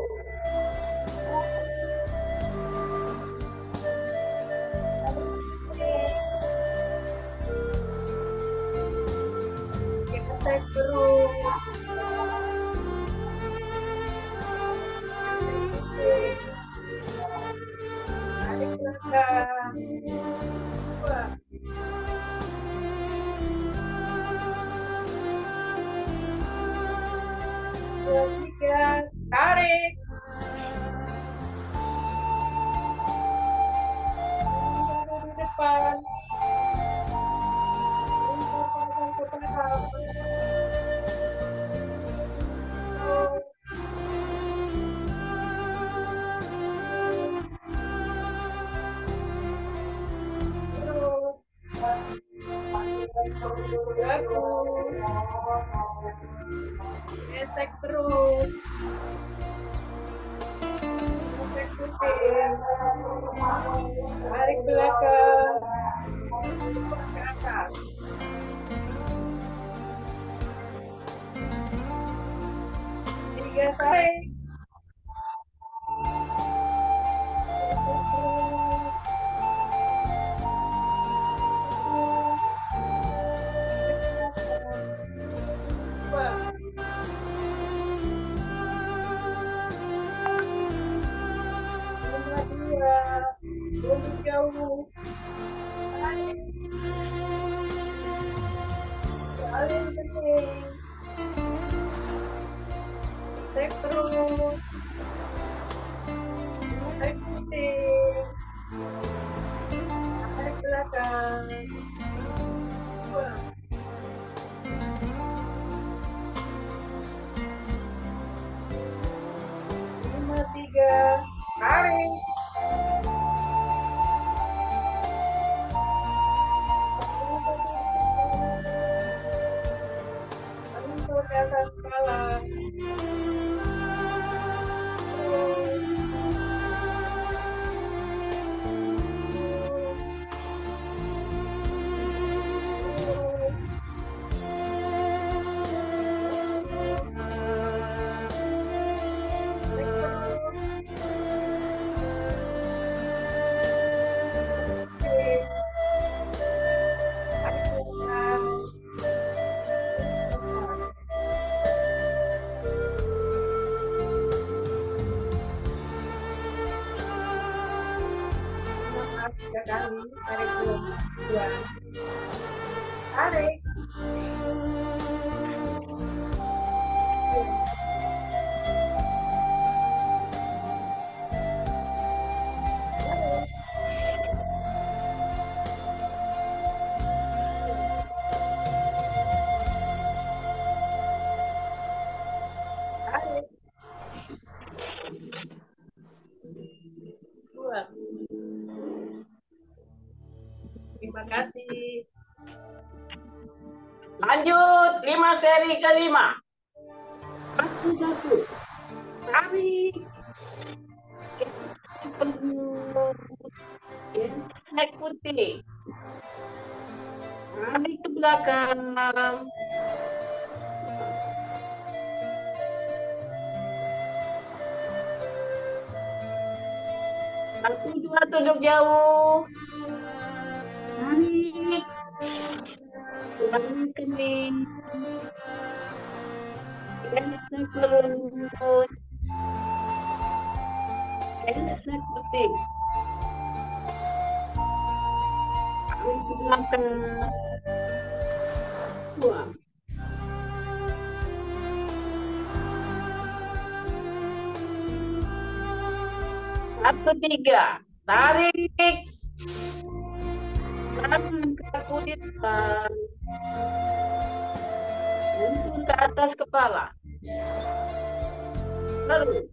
S2: Gesek perut. Tarik belakang. Dua. Dua, tiga. Tarik. Di depan. Lempar ke belakang. Gesek perut, gesek kuping, tarik belakang, ke atas. Tiga, tarik. Tunduk jauh. Tarik. Paling penting. Gesek perut. Gesek kuping. Tarik belakang. Dua. Lima, tiga. Tarik. Lentur ke atas kepala.
S4: kasih.
S7: Lanjut, 5 seri kelima. 1, tarik. Gesek putih. Tarik ke belakang. 1, 2, tunduk jauh. Tarik. Tulang kening. Gesek perut. Gesek putih. Tarik ke belakang. Buang. 1, 3. Tarik. Tangan kaku di depan. Tuntun ke atas kepala. Lalu.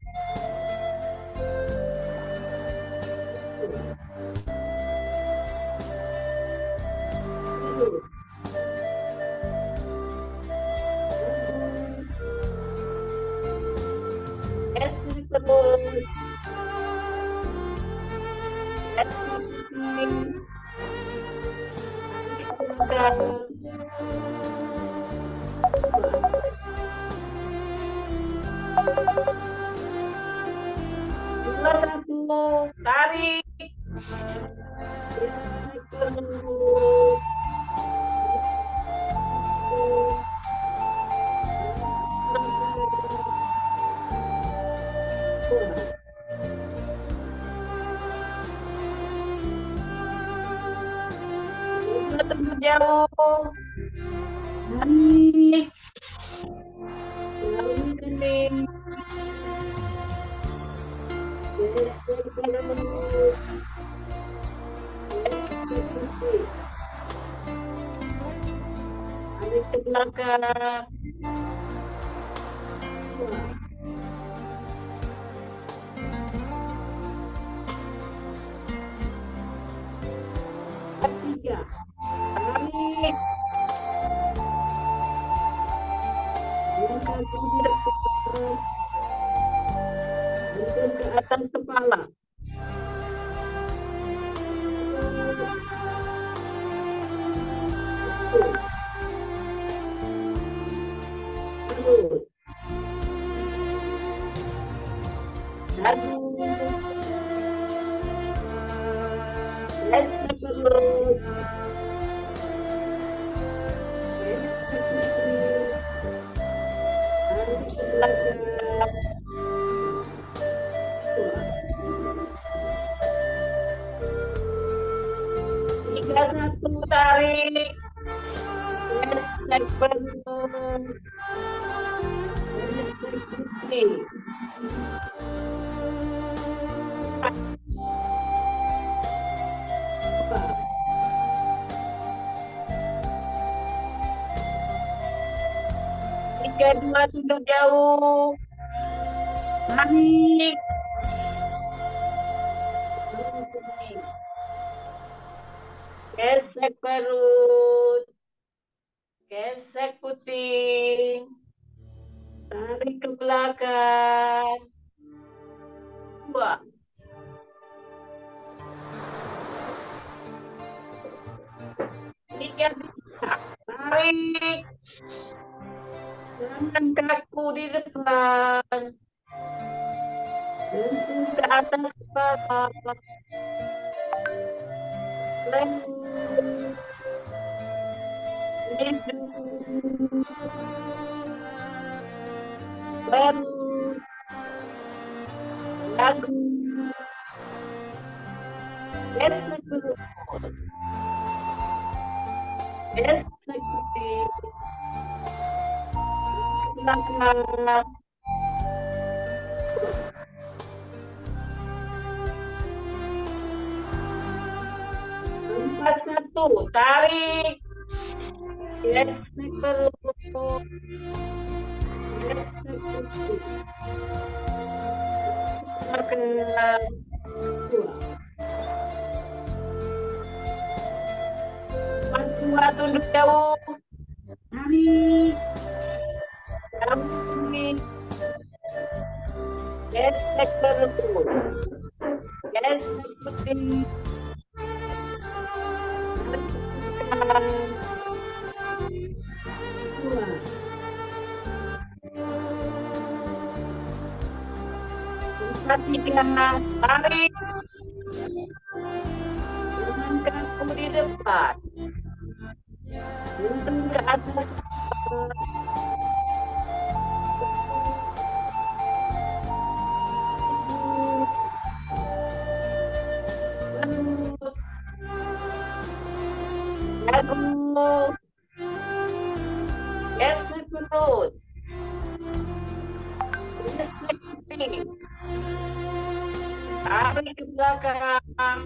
S7: Gesek perut. Gesek sini. Dua, 1, tarik. Gesek perut. Tunduk jauh. Tarik. Tulang kening. Gesek perut. Gesek putih. Tarik ke belakang. 3. Tarik. Tulang kaki di depan. Tuntun ke atas kepala. Perut. Lalu. Gesek perut. Gesek putih. Tarik ke belakang. 3, 1, tarik. Gesek perut. Gesek putih. 3, 2, tunduk jauh. Tarik. Gesek perut. Gesek putih. Tarik ke belakang. Buang. 3, 2, tarik. Tangan kaku di depan. Tuntun ke atas kepala. Lalu. Hidung. Baru. Dagu. Gesek perut. Gesek putih. Belakang. 4, 1, tarik. Gesek perut. Gesek putih. Belakang. 2. Dua tunduk jauh.
S6: Tarik.
S7: Kambing. Gesek perut. Gesek putih.
S6: Dua.
S7: Empat tiga. Tarik. Dengan kaku di depan. Buntung ke atas. Jago. Gesek perut. Gesek putih. Tarik ke belakang.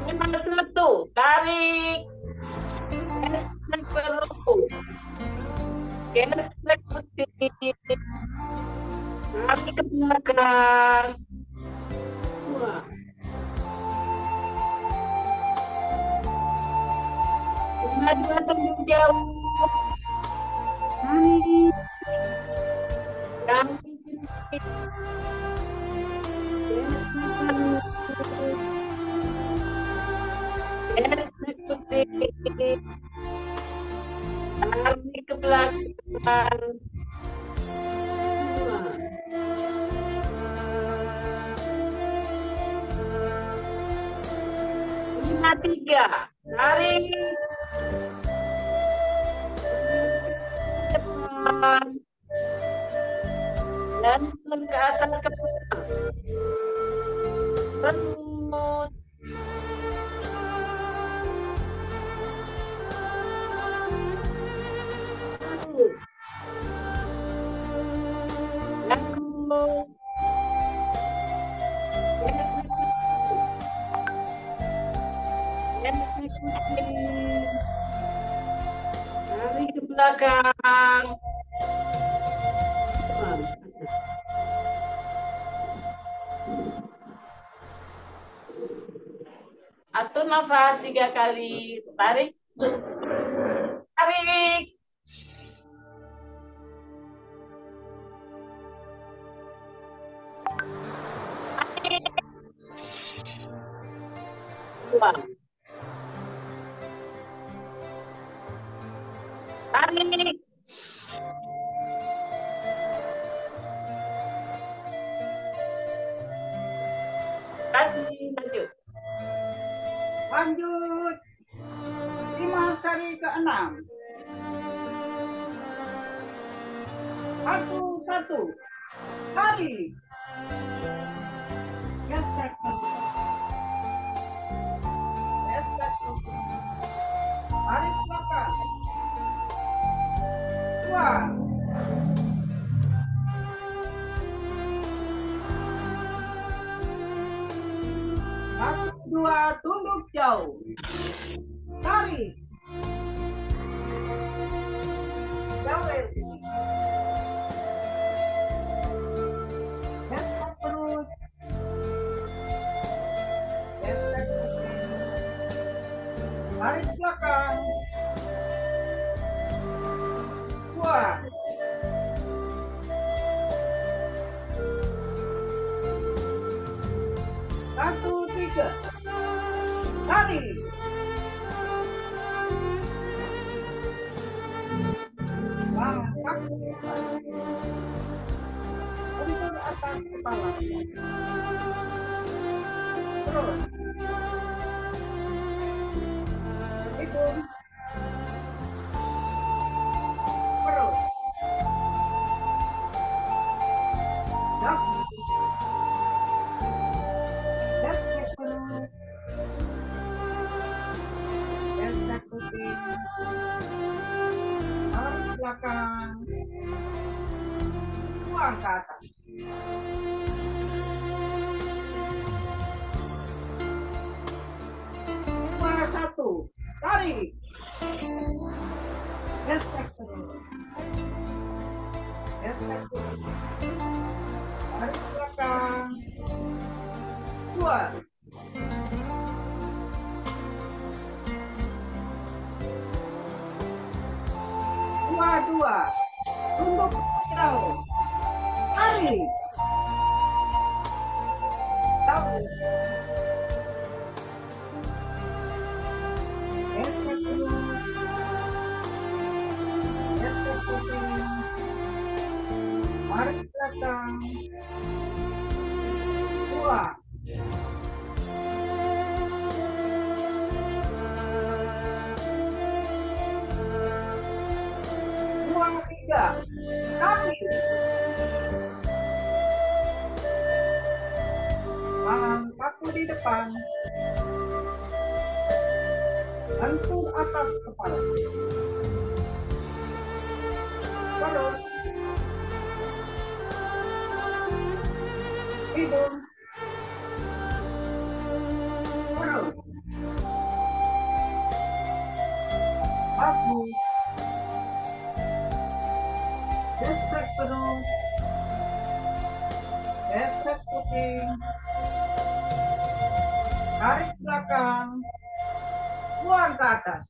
S7: Lima satu. Tarik. Gesek perut. Gesek putih. Tarik ke belakang.
S6: Dua.
S7: Lima dua tunduk jauh.
S6: Tarik.
S7: Kambing. Gesek putih. Tarik ke belakang.
S6: Dua.
S7: Lima tiga. Tarik. Depan. Dan turun ke atas ke belakang. Berut. Jago. Gesek putih. Tarik ke belakang. Atur nafas 3 kali. Tarik. Tarik. Tarik. Buang. Tarik. Kasih lanjut.
S8: Lanjut. 5 seri ke-6. 1 tarik. Gesek. Gesek. Tarik belakang. 2. Dua tunduk jauh. Tarik. Jauh. Gesek perut. Gesek. Tarik belakang. 2. Satu, 3. Tarik. Angkat. Untuk atas kepala. Terus. Hitung. Terus. Dak. Gesek perut. Gesek putih. Tarik belakang. Buang ke atas. Dua, 1. Tarik. Gesek perut. Gesek perut. Tarik belakang. Dua. Dua. Tunduk jauh. Tarik. Tarik. Gesek terus. Gesek kuping. Tarik belakang. Dua. Dua, tiga. Kaki. Tangan kaku di depan. Lentur atas kepala. Terus. Hidung. Terus. Bahu. Gesek terus. Gesek kuping. Tarik belakang. Buang ke atas.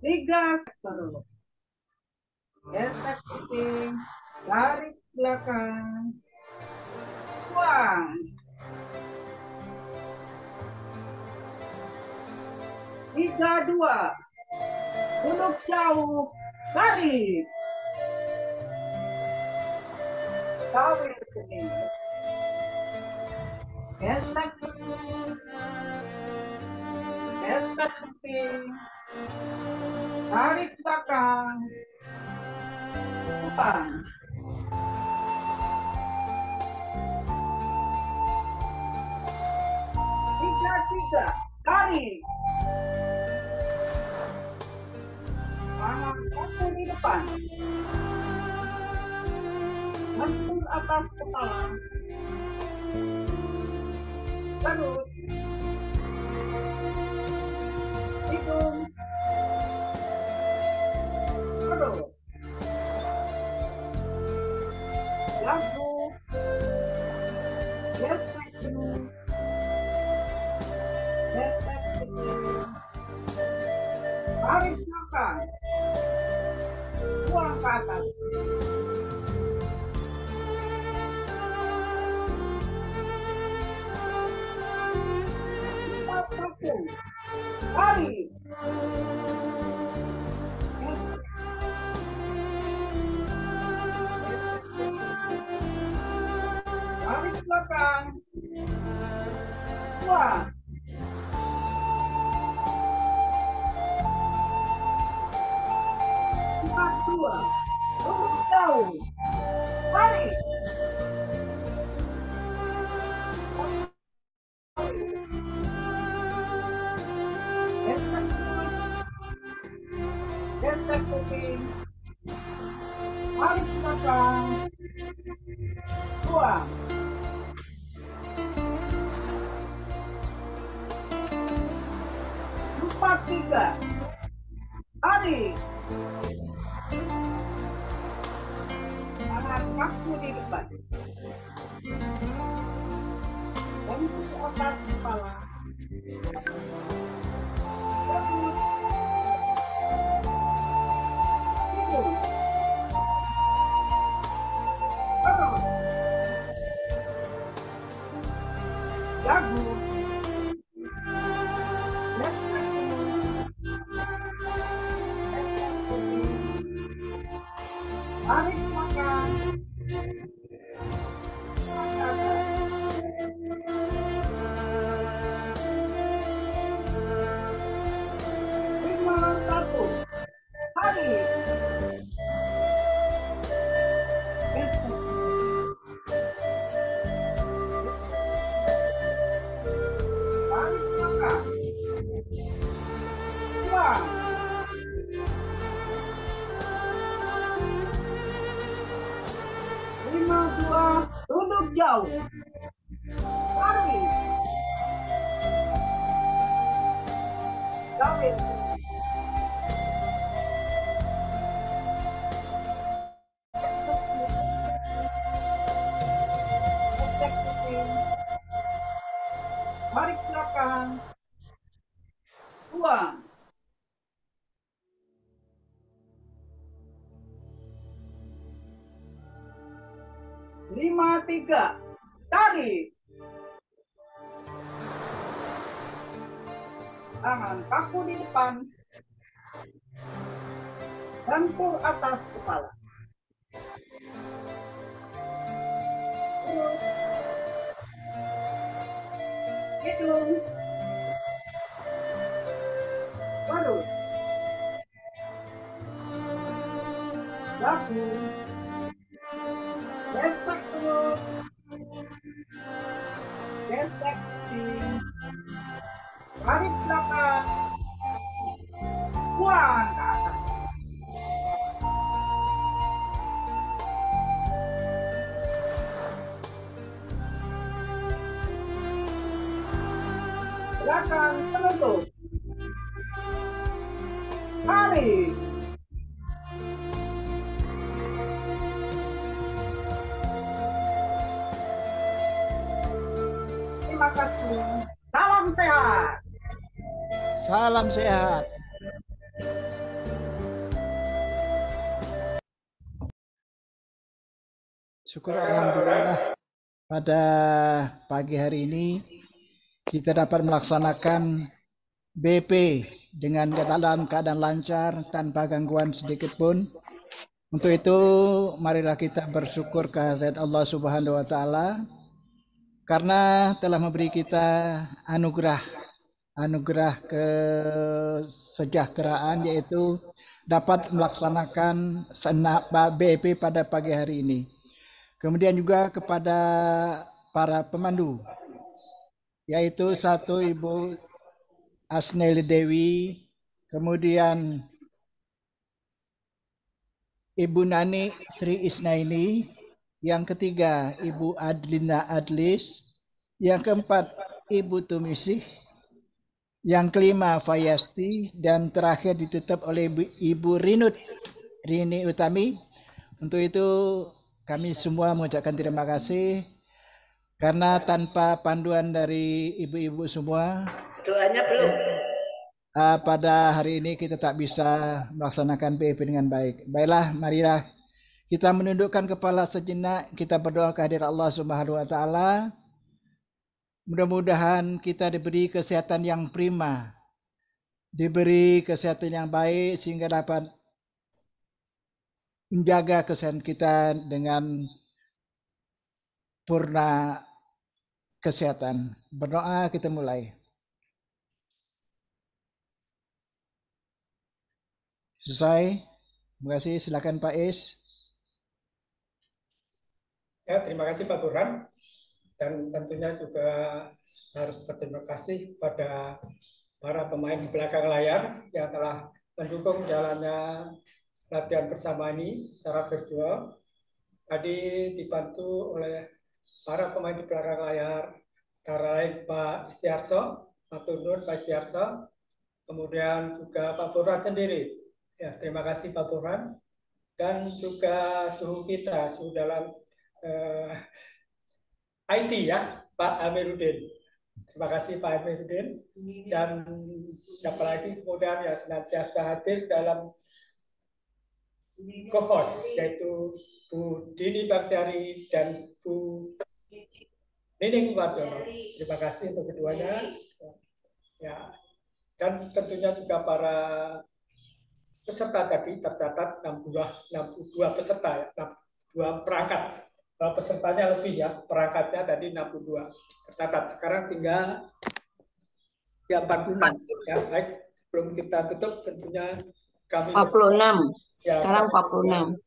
S8: Tiga terus. Gesek kuping. Tarik belakang. Buang. Tiga, dua. Duduk jauh. Tarik. Tarik sini. Gesek. Gesek kuping. Tarik belakang. Buang. Tiga. Tarik. Tangan kaku di depan. Lentur atas kepala. Terus. Hidung. Terus. Lagu. Gesek terus. Gesek terus. Tarik belakang. Buang ke atas. Empat, satu. Tarik. Tarik belakang. Buang. Empat, dua. Tunduk jauh. Tarik. Gesek terus. Gesek kuping. Tarik belakang. Buang. Empat, tiga. Tarik. Tangan kaku di depan. Lentur atas kepala. Terus. Hidung. Terus. Lagu. Gesek terus. Gesek kuping. Tarik belakang. Lima, satu. Tarik. Gesek. Tarik belakang. Buang. Lima, dua. Duduk jauh. Tarik. Tarik. Tarik belakang. Buang. 5-3. Tarik. Tangan kaku di depan. Bentur atas kepala. Terus. Hidung. Baru. Dagu. Gesek terus. Gesek sini. Tarik belakang. Buang ke atas. Belakang penutup. Tarik. Terima kasih. Salam sehat.
S1: Salam sehat. Syukur alhamdulillah pada pagi hari ini kita dapat melaksanakan BP dengan dalam keadaan lancar tanpa gangguan sedikit pun. Untuk itu marilah kita bersyukur kehadirat Allah Subhanahu wa taala karena telah memberi kita anugerah kesejahteraan, yaitu dapat melaksanakan senap BP pada pagi hari ini. Kemudian juga kepada para pemandu, yaitu satu Ibu Asneli Dewi, kemudian Ibu Nani Sri Isnaini, yang ketiga Ibu Adlina Adlis, yang keempat Ibu Tumisih, yang kelima Fayasti, dan terakhir ditutup oleh Ibu Rini Utami. Untuk itu kami semua mengucapkan terima kasih karena tanpa panduan dari ibu-ibu semua,
S2: Doanya belum.
S1: Pada hari ini kita tak bisa melaksanakan BIP dengan baik. Baiklah, marilah kita menundukkan kepala sejenak, kita berdoa kehadirat Allah Subhanahu wa taala. Mudah-mudahan kita diberi kesehatan yang prima, diberi kesehatan yang baik sehingga dapat menjaga kesehatan kita dengan purna kesehatan. Berdoa, kita mulai. Selesai. Terima kasih. Silakan Pak Is.
S3: Ya, terima kasih Pak Burhan. Dan tentunya juga harus berterima kasih pada para pemain di belakang layar yang telah mendukung jalannya latihan bersama ini secara virtual. Tadi dibantu oleh para pemain di belakang layar, antara lain Pak Istiarso, matur nuwun Pak Istiarso, kemudian juga Pak Burhan sendiri. Ya, terima kasih Pak Burhan. Dan juga suhu kita, suhu dalam IT ya, Pak Amiruddin. Terima kasih Pak Amiruddin. Dan siapa lagi kemudian yang senantiasa hadir dalam co-host, yaitu Bu Dini Baktiari dan Bu Nining Wardono. Terima kasih untuk keduanya. Ya. Dan tentunya juga para peserta tadi tercatat 62 peserta ya, 62 perangkat. Kalau pesertanya lebih ya, perangkatnya tadi 62 tercatat. Sekarang tinggal ya 46. Ya, baik. Sebelum kita tutup tentunya kami
S5: 46.
S3: ya,
S5: Sekarang 46.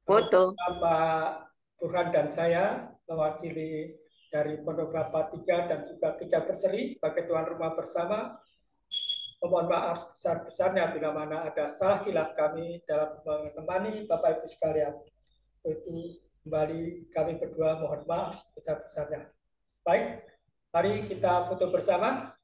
S5: Foto.
S3: Pak Burhan dan saya mewakili dari Pondok Kelapa 3 dan juga Kejar Berseri sebagai tuan rumah bersama. Mohon maaf sebesar-besarnya bila mana ada salah khilaf kami dalam menemani Bapak Ibu sekalian. Itu kembali kami berdua mohon maaf sebesar-besarnya. Baik, mari kita foto bersama.